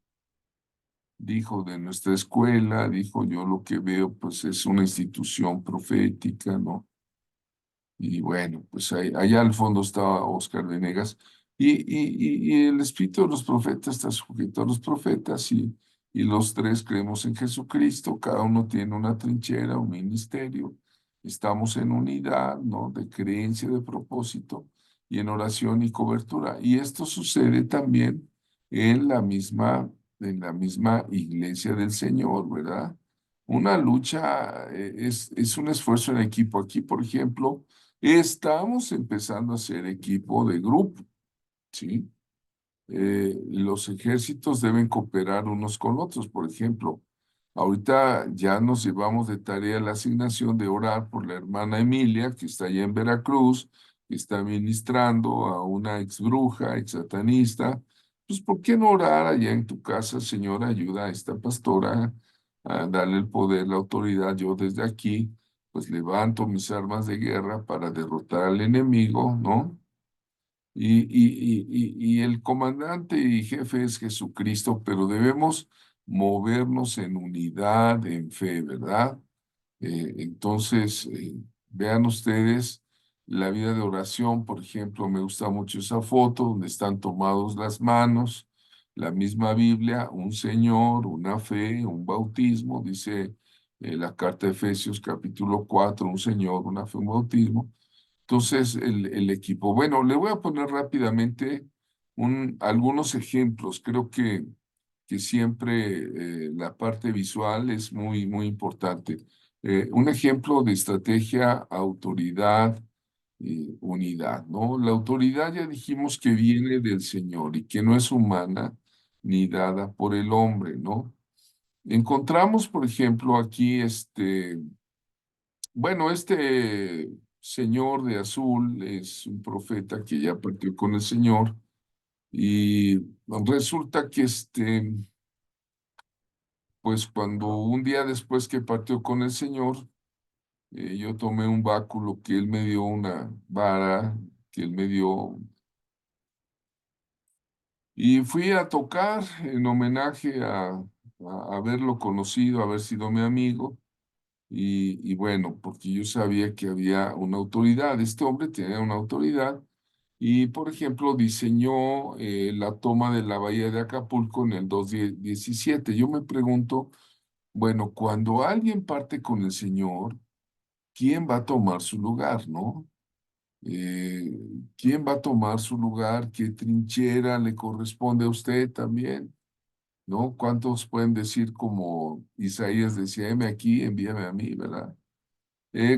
dijo de nuestra escuela. Dijo, yo lo que veo pues es una institución profética, ¿no? Y bueno, pues allá al fondo estaba Oscar Venegas. Y el espíritu de los profetas está sujeto a los profetas, y los tres creemos en Jesucristo. Cada uno tiene una trinchera, un ministerio. Estamos en unidad, ¿no? De creencia, de propósito, y en oración y cobertura. Y esto sucede también en la misma iglesia del Señor, ¿verdad? Una lucha, es un esfuerzo en equipo. Aquí, por ejemplo, estamos empezando a ser equipo de grupo, ¿sí? Los ejércitos deben cooperar unos con otros. Por ejemplo, ahorita ya nos llevamos de tarea la asignación de orar por la hermana Emilia, que está allá en Veracruz, que está ministrando a una ex bruja, ex satanista. Pues, ¿por qué no orar allá en tu casa, Señor? Ayuda a esta pastora a darle el poder, la autoridad. Yo desde aquí, pues levanto mis armas de guerra para derrotar al enemigo, ¿no? Y el comandante y jefe es Jesucristo, pero debemos movernos en unidad, en fe, ¿verdad? Entonces, vean ustedes la vida de oración. Por ejemplo, me gusta mucho esa foto donde están tomados las manos, la misma Biblia, un Señor, una fe, un bautismo. Dice la carta de Efesios capítulo 4, un Señor, una fe, un bautismo. Entonces, el equipo. Bueno, le voy a poner rápidamente algunos ejemplos. Creo que siempre la parte visual es muy, muy importante. Un ejemplo de estrategia, autoridad, unidad, ¿no? La autoridad ya dijimos que viene del Señor y que no es humana ni dada por el hombre, ¿no? Encontramos, por ejemplo, aquí bueno, este señor de azul es un profeta que ya partió con el Señor, y resulta que pues cuando un día después que partió con el Señor, yo tomé un báculo que él me dio, una vara que él me dio, y fui a tocar en homenaje a haberlo conocido, haber sido mi amigo. Y bueno, porque yo sabía que había una autoridad. Este hombre tenía una autoridad. Y, por ejemplo, diseñó la toma de la bahía de Acapulco en el 2017. Yo me pregunto, bueno, cuando alguien parte con el Señor, ¿quién va a tomar su lugar, no? Eh, ¿Quién va a tomar su lugar? ¿Qué trinchera le corresponde a usted también? ¿no? ¿Cuántos pueden decir como Isaías decía, heme aquí, envíame a mí, ¿verdad?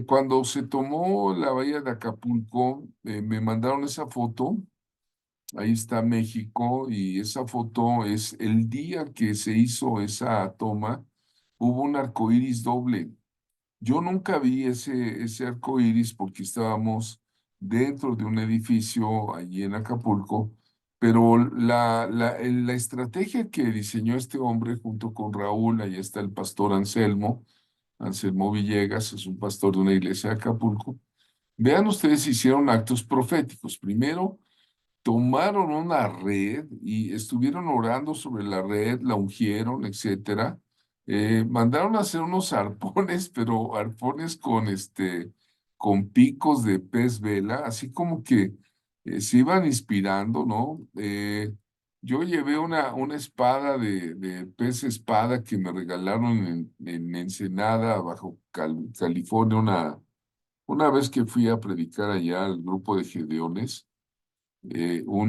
Cuando se tomó la bahía de Acapulco, me mandaron esa foto, ahí está México, y esa foto es el día que se hizo esa toma, hubo un arco iris doble. Yo nunca vi ese arco iris porque estábamos dentro de un edificio allí en Acapulco, pero la estrategia que diseñó este hombre junto con Raúl, ahí está el pastor Anselmo, Anselmo Villegas, es un pastor de una iglesia de Acapulco. Vean ustedes, hicieron actos proféticos. Primero, tomaron una red y estuvieron orando sobre la red, la ungieron, etcétera. Mandaron a hacer unos arpones, pero arpones con picos de pez vela, así como que se iban inspirando, ¿no? Yo llevé una espada de pez espada que me regalaron en Ensenada, bajo California, una vez que fui a predicar allá al grupo de Gedeones.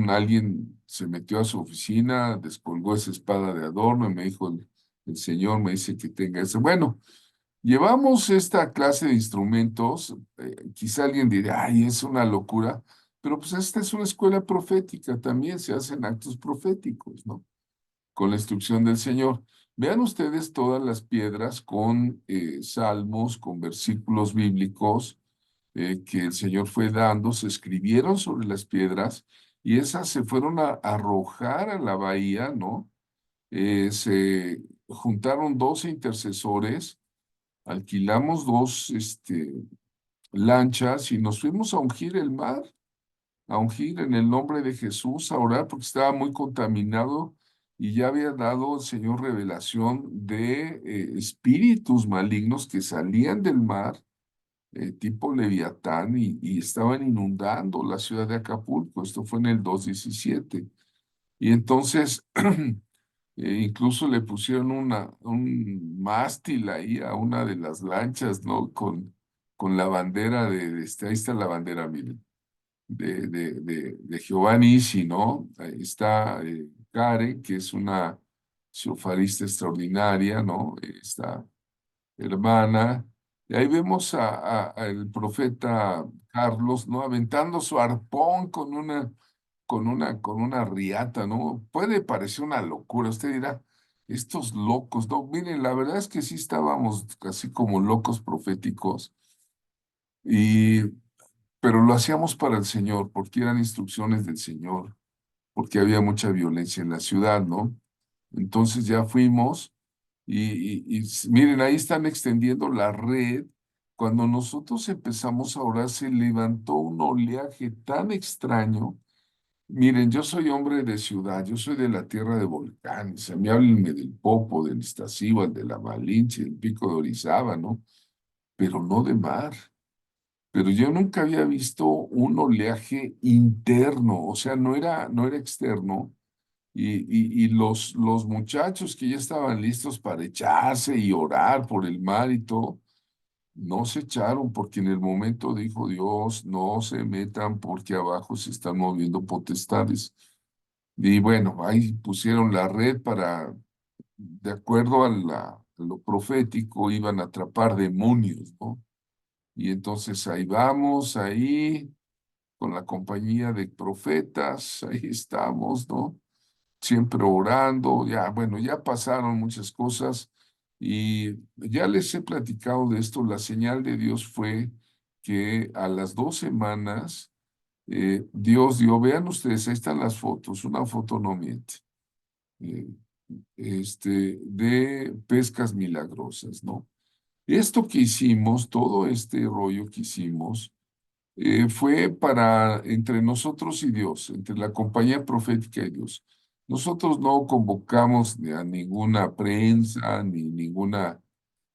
Alguien se metió a su oficina, descolgó esa espada de adorno y me dijo, el señor me dice que tenga eso. Bueno, llevamos esta clase de instrumentos, quizá alguien dirá, ay, es una locura, pero pues esta es una escuela profética, también se hacen actos proféticos, ¿no? Con la instrucción del Señor. Vean ustedes todas las piedras con salmos, con versículos bíblicos que el Señor fue dando, se escribieron sobre las piedras y esas se fueron a arrojar a la bahía, ¿no? Se juntaron 12 intercesores, alquilamos dos lanchas y nos fuimos a ungir el mar, a ungir en el nombre de Jesús, a orar porque estaba muy contaminado y ya había dado el Señor revelación de espíritus malignos que salían del mar, tipo Leviatán, y estaban inundando la ciudad de Acapulco. Esto fue en el 2017. Y entonces, incluso le pusieron un mástil ahí a una de las lanchas, ¿no? Con la bandera ahí está la bandera, miren, de Jehová Nissi, ¿no? Ahí está Karen, que es una sofarista extraordinaria, ¿no? Esta hermana. Y ahí vemos al profeta Carlos, ¿no? Aventando su arpón con una riata, ¿no? Puede parecer una locura. Usted dirá, estos locos, ¿no? Miren, la verdad es que sí estábamos así como locos proféticos, y, pero lo hacíamos para el Señor, porque eran instrucciones del Señor, porque había mucha violencia en la ciudad, ¿no? Entonces ya fuimos miren, ahí están extendiendo la red. Cuando nosotros empezamos a orar, se levantó un oleaje tan extraño. Miren, yo soy hombre de ciudad, yo soy de la tierra de volcanes. A mí háblenme del Popo, del Iztaccíhuatl, de la Malinche, del Pico de Orizaba, ¿no? Pero no de mar. Pero yo nunca había visto un oleaje interno, o sea, no era externo. Y los muchachos que ya estaban listos para echarse y orar por el mar y todo, no se echaron porque en el momento dijo Dios, no se metan porque abajo se están moviendo potestades. Y bueno, ahí pusieron la red para, de acuerdo a lo profético, iban a atrapar demonios, ¿no? Y entonces ahí vamos, ahí con la compañía de profetas, ahí estamos, ¿no? Siempre orando, ya, bueno, ya pasaron muchas cosas y ya les he platicado de esto. La señal de Dios fue que a las 2 semanas Dios dio, vean ustedes, ahí están las fotos, una foto no miente, eh, de pescas milagrosas, ¿no? Esto que hicimos, todo este rollo que hicimos, fue para entre nosotros y Dios, entre la compañía profética y Dios. Nosotros no convocamos ni a ninguna prensa, ni ninguna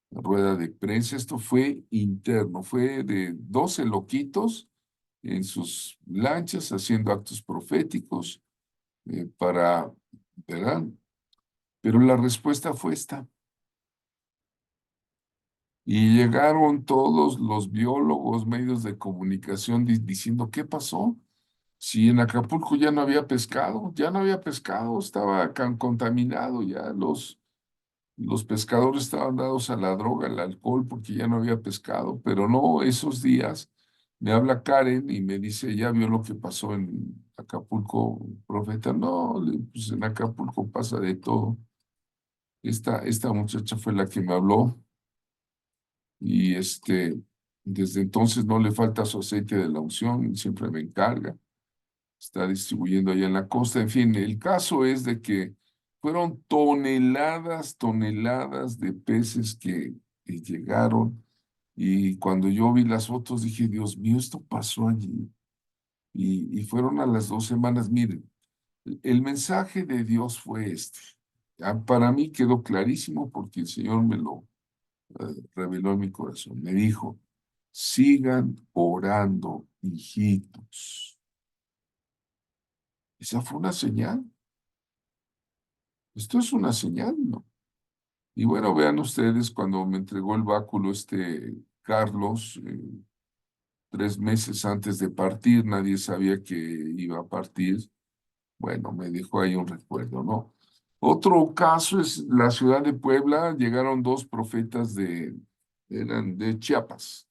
rueda de prensa. Esto fue interno, fue de 12 loquitos en sus lanchas haciendo actos proféticos ¿verdad? Pero la respuesta fue esta. Y llegaron todos los biólogos, medios de comunicación diciendo, ¿qué pasó? Sí, en Acapulco ya no había pescado, estaba contaminado ya, los pescadores estaban dados a la droga, al alcohol, porque ya no había pescado, pero no, esos días me habla Karen y me dice, ¿ya vio lo que pasó en Acapulco, profeta? No, pues en Acapulco pasa de todo. Esta muchacha fue la que me habló y desde entonces no le falta su aceite de la unción, siempre me encarga, está distribuyendo allá en la costa. En fin, el caso es de que fueron toneladas, toneladas de peces que llegaron y cuando yo vi las fotos dije, Dios mío, esto pasó allí. Y fueron a las 2 semanas. Miren, el mensaje de Dios fue este. Ya para mí quedó clarísimo porque el Señor me lo reveló en mi corazón. Me dijo, sigan orando, hijitos. Esa fue una señal. Esto es una señal, ¿no? Y bueno, vean ustedes, cuando me entregó el báculo Carlos, 3 meses antes de partir, nadie sabía que iba a partir. Bueno, me dejó ahí un recuerdo, ¿no? Otro caso es la ciudad de Puebla. Llegaron dos profetas eran de Chiapas.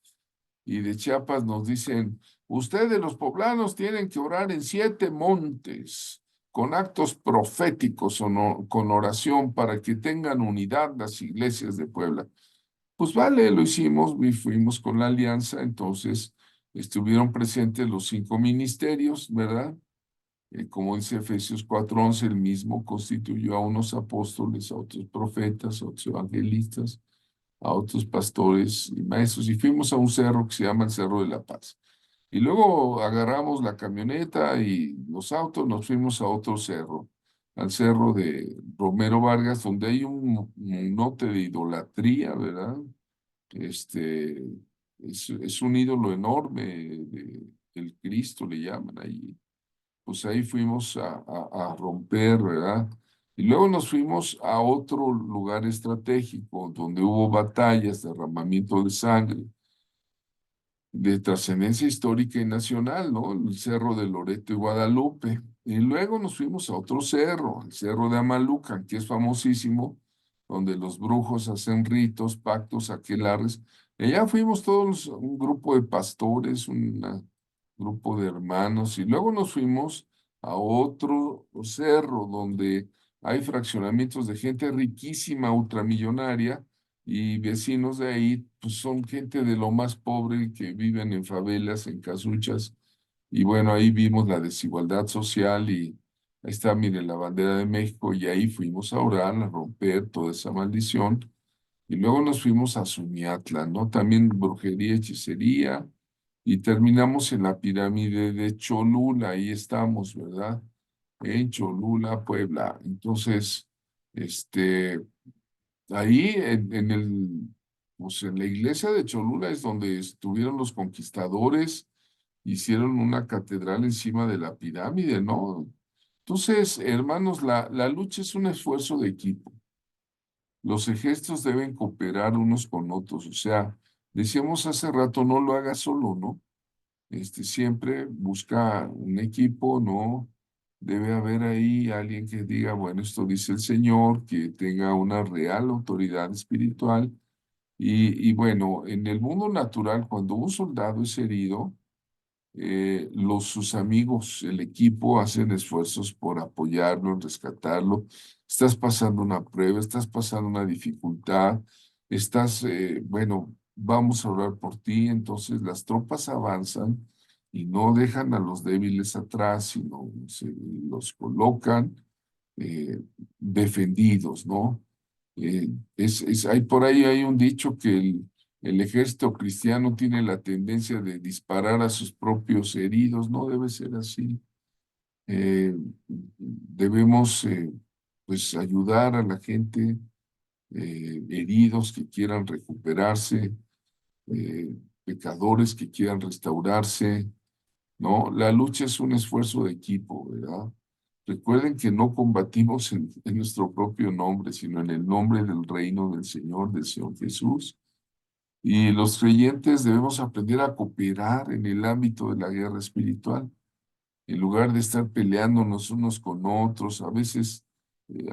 Y de Chiapas nos dicen, ustedes los poblanos tienen que orar en 7 montes, con actos proféticos o con oración para que tengan unidad las iglesias de Puebla. Pues vale, lo hicimos y fuimos con la alianza, entonces estuvieron presentes los 5 ministerios, ¿verdad? Como dice Efesios 4:11, el mismo constituyó a unos apóstoles, a otros profetas, a otros evangelistas, a otros pastores y maestros, y fuimos a un cerro que se llama el Cerro de la Paz. Y luego agarramos la camioneta y los autos, nos fuimos a otro cerro, al cerro de Romero Vargas, donde hay un note de idolatría, ¿verdad? Este, es un ídolo enorme, el Cristo le llaman ahí. Pues ahí fuimos a romper, ¿verdad? Y luego nos fuimos a otro lugar estratégico donde hubo batallas, derramamiento de sangre, de trascendencia histórica y nacional, ¿no? El Cerro de Loreto y Guadalupe. Y luego nos fuimos a otro cerro, el Cerro de Amalucan, que es famosísimo, donde los brujos hacen ritos, pactos, aquelarres. Y allá fuimos todos, un grupo de pastores, un grupo de hermanos, y luego nos fuimos a otro cerro donde hay fraccionamientos de gente riquísima, ultramillonaria, y vecinos de ahí, pues son gente de lo más pobre que viven en favelas, en casuchas. Y bueno, ahí vimos la desigualdad social y ahí está, miren, la bandera de México y ahí fuimos a orar, a romper toda esa maldición. Y luego nos fuimos a Sumiatla, ¿no? También brujería, hechicería. Y terminamos en la pirámide de Cholula, ahí estamos, ¿verdad? En Cholula, Puebla. Entonces, este, ahí pues en la iglesia de Cholula es donde estuvieron los conquistadores, hicieron una catedral encima de la pirámide, ¿no? Entonces, hermanos, la lucha es un esfuerzo de equipo. Los ejércitos deben cooperar unos con otros. O sea, decíamos hace rato, no lo haga solo, ¿no? Siempre busca un equipo, ¿no? Debe haber ahí alguien que diga, bueno, esto dice el Señor, que tenga una real autoridad espiritual. Y bueno, en el mundo natural, cuando un soldado es herido, sus amigos, el equipo, hacen esfuerzos por apoyarlo, rescatarlo. Estás pasando una prueba, estás pasando una dificultad, bueno, vamos a orar por ti. Entonces las tropas avanzan y no dejan a los débiles atrás, sino los colocan defendidos, ¿no? Hay por ahí hay un dicho que el ejército cristiano tiene la tendencia de disparar a sus propios heridos. No debe ser así. Debemos pues ayudar a la gente heridos que quieran recuperarse, eh, pecadores que quieran restaurarse, ¿no? La lucha es un esfuerzo de equipo, ¿verdad? Recuerden que no combatimos en nuestro propio nombre, sino en el nombre del reino del Señor Jesús. Y los creyentes debemos aprender a cooperar en el ámbito de la guerra espiritual. en lugar de estar peleándonos unos con otros. A veces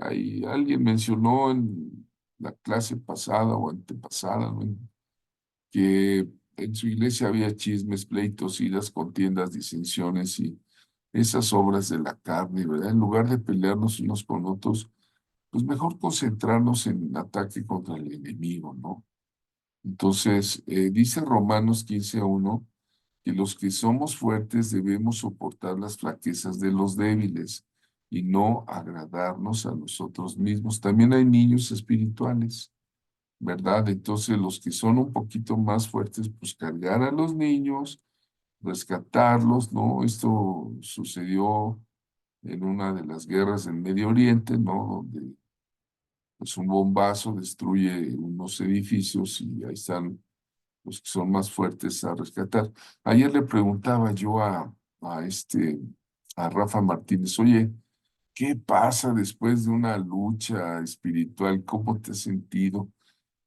alguien mencionó en la clase pasada o antepasada, ¿no? Que en su iglesia había chismes, pleitos, iras, contiendas, disensiones y esas obras de la carne, ¿verdad? En lugar de pelearnos unos con otros, pues mejor concentrarnos en ataque contra el enemigo, ¿no? Entonces, dice Romanos 15:1 que los que somos fuertes debemos soportar las flaquezas de los débiles y no agradarnos a nosotros mismos. También hay niños espirituales, ¿verdad? Entonces, los que son un poquito más fuertes, pues cargar a los niños, rescatarlos, ¿no? Esto sucedió en una de las guerras del Medio Oriente, ¿no? Donde pues un bombazo destruye unos edificios y ahí están los que son más fuertes a rescatar. Ayer le preguntaba yo a Rafa Martínez, oye, ¿qué pasa después de una lucha espiritual? ¿Cómo te has sentido?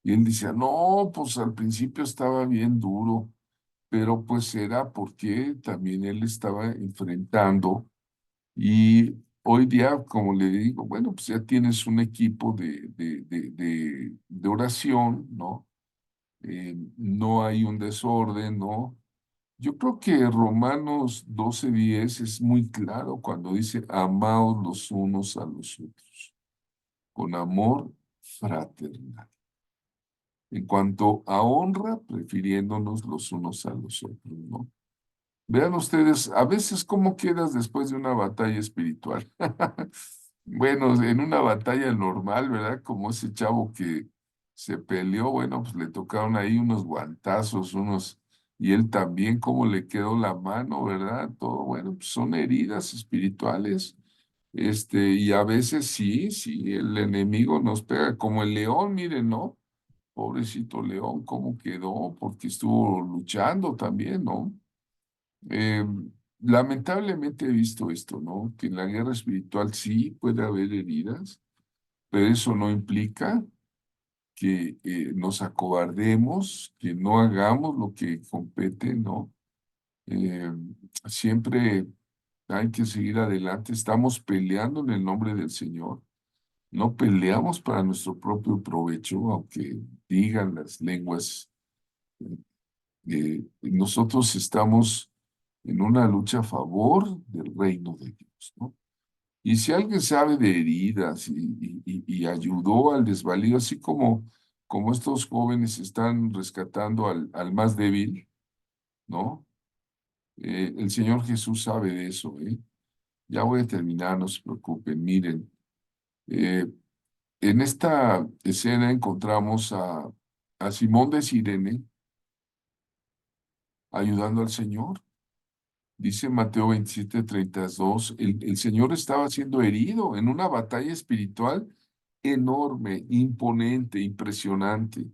Y él decía, no, pues al principio estaba bien duro, pero pues era porque también él estaba enfrentando y hoy día, como le digo, bueno, pues ya tienes un equipo de oración, ¿no? No hay un desorden, ¿no? Yo creo que Romanos 12:10 es muy claro cuando dice, amaos los unos a los otros, con amor fraternal. En cuanto a honra, prefiriéndonos los unos a los otros, ¿no? Vean ustedes, a veces cómo quedas después de una batalla espiritual. Bueno, en una batalla normal, ¿verdad? Como ese chavo que se peleó, bueno, pues le tocaron ahí unos guantazos, y él también cómo le quedó la mano, ¿verdad? Todo, bueno, pues son heridas espirituales. Y a veces sí, sí, el enemigo nos pega como el león, miren, ¿no? Pobrecito león, cómo quedó, porque estuvo luchando también, ¿no? Eh, Lamentablemente he visto esto, ¿no? Que en la guerra espiritual sí puede haber heridas, pero eso no implica que nos acobardemos, que no hagamos lo que compete, ¿no? Eh, Siempre hay que seguir adelante. Estamos peleando en el nombre del Señor. No peleamos para nuestro propio provecho, aunque digan las lenguas. Nosotros estamos en una lucha a favor del reino de Dios, ¿no? Y si alguien sabe de heridas y ayudó al desvalido, así como estos jóvenes están rescatando al más débil, ¿no? El Señor Jesús sabe de eso, ¿eh? Ya voy a terminar, no se preocupen. Miren, eh, en esta escena encontramos a Simón de Cirene ayudando al Señor. Dice Mateo 27:32, el Señor estaba siendo herido en una batalla espiritual enorme, imponente, impresionante,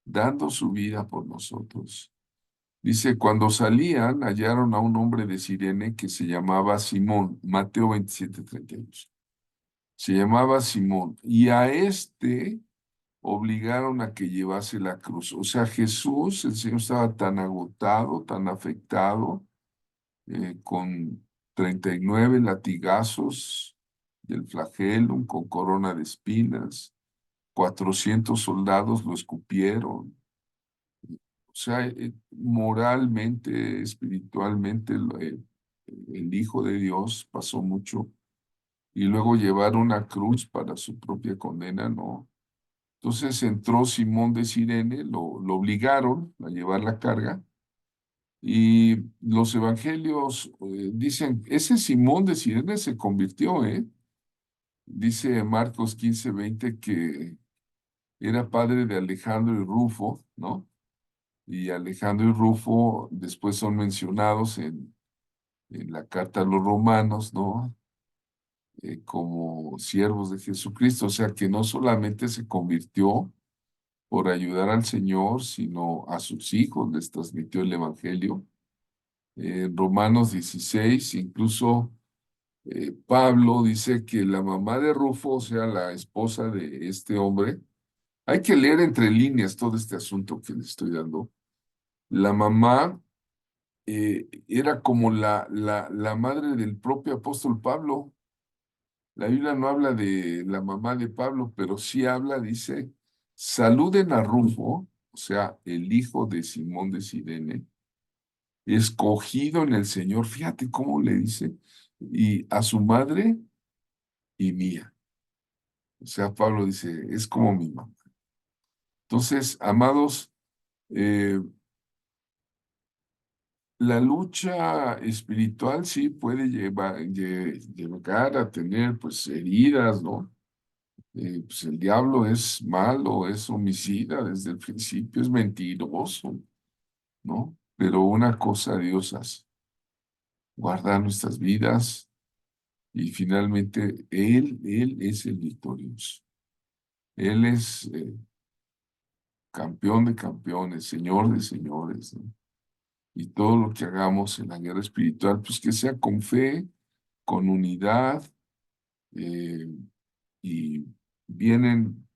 dando su vida por nosotros. Dice, cuando salían, hallaron a un hombre de Cirene que se llamaba Simón, Mateo 27:32. Se llamaba Simón, y a este obligaron a que llevase la cruz. O sea, Jesús, el Señor estaba tan agotado, tan afectado con 39 latigazos del flagelo, con corona de espinas, 400 soldados lo escupieron. O sea, moralmente, espiritualmente, el Hijo de Dios pasó mucho. Y luego llevar una cruz para su propia condena, no. Entonces entró Simón de Cirene, lo obligaron a llevar la carga. Y los evangelios dicen, ese Simón de Cirene se convirtió, ¿eh? Dice Marcos 15:20 que era padre de Alejandro y Rufo, ¿no? Y Alejandro y Rufo después son mencionados en la carta a los romanos, ¿no? Como siervos de Jesucristo, o sea que no solamente se convirtió por ayudar al Señor, sino a sus hijos les transmitió el evangelio. Romanos 16, incluso Pablo dice que la mamá de Rufo, o sea, la esposa de este hombre, hay que leer entre líneas todo este asunto que les estoy dando. La mamá era como la madre del propio apóstol Pablo. La Biblia no habla de la mamá de Pablo, pero sí habla, dice, saluden a Rufo, o sea, el hijo de Simón de Cirene, escogido en el Señor, fíjate cómo le dice, y a su madre y mía. O sea, Pablo dice, es como mi mamá. Entonces, amados, eh, la lucha espiritual sí puede llegar a tener pues heridas, ¿no? Pues el diablo es malo, es homicida desde el principio, es mentiroso, ¿no? Pero una cosa Dios hace, guardar nuestras vidas y finalmente Él es el victorioso. Él es campeón de campeones, señor de señores, ¿no? Y todo lo que hagamos en la guerra espiritual, pues que sea con fe, con unidad, eh, y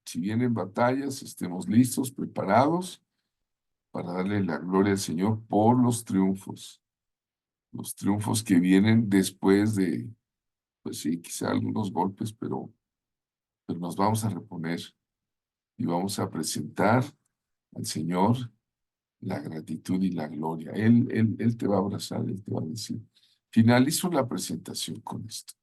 si vienen batallas, estemos listos, preparados para darle la gloria al Señor por los triunfos que vienen después de, pues sí, quizá algunos golpes, pero nos vamos a reponer y vamos a presentar al Señor la gratitud y la gloria. Él te va a abrazar, Él te va a decir. Finalizo la presentación con esto.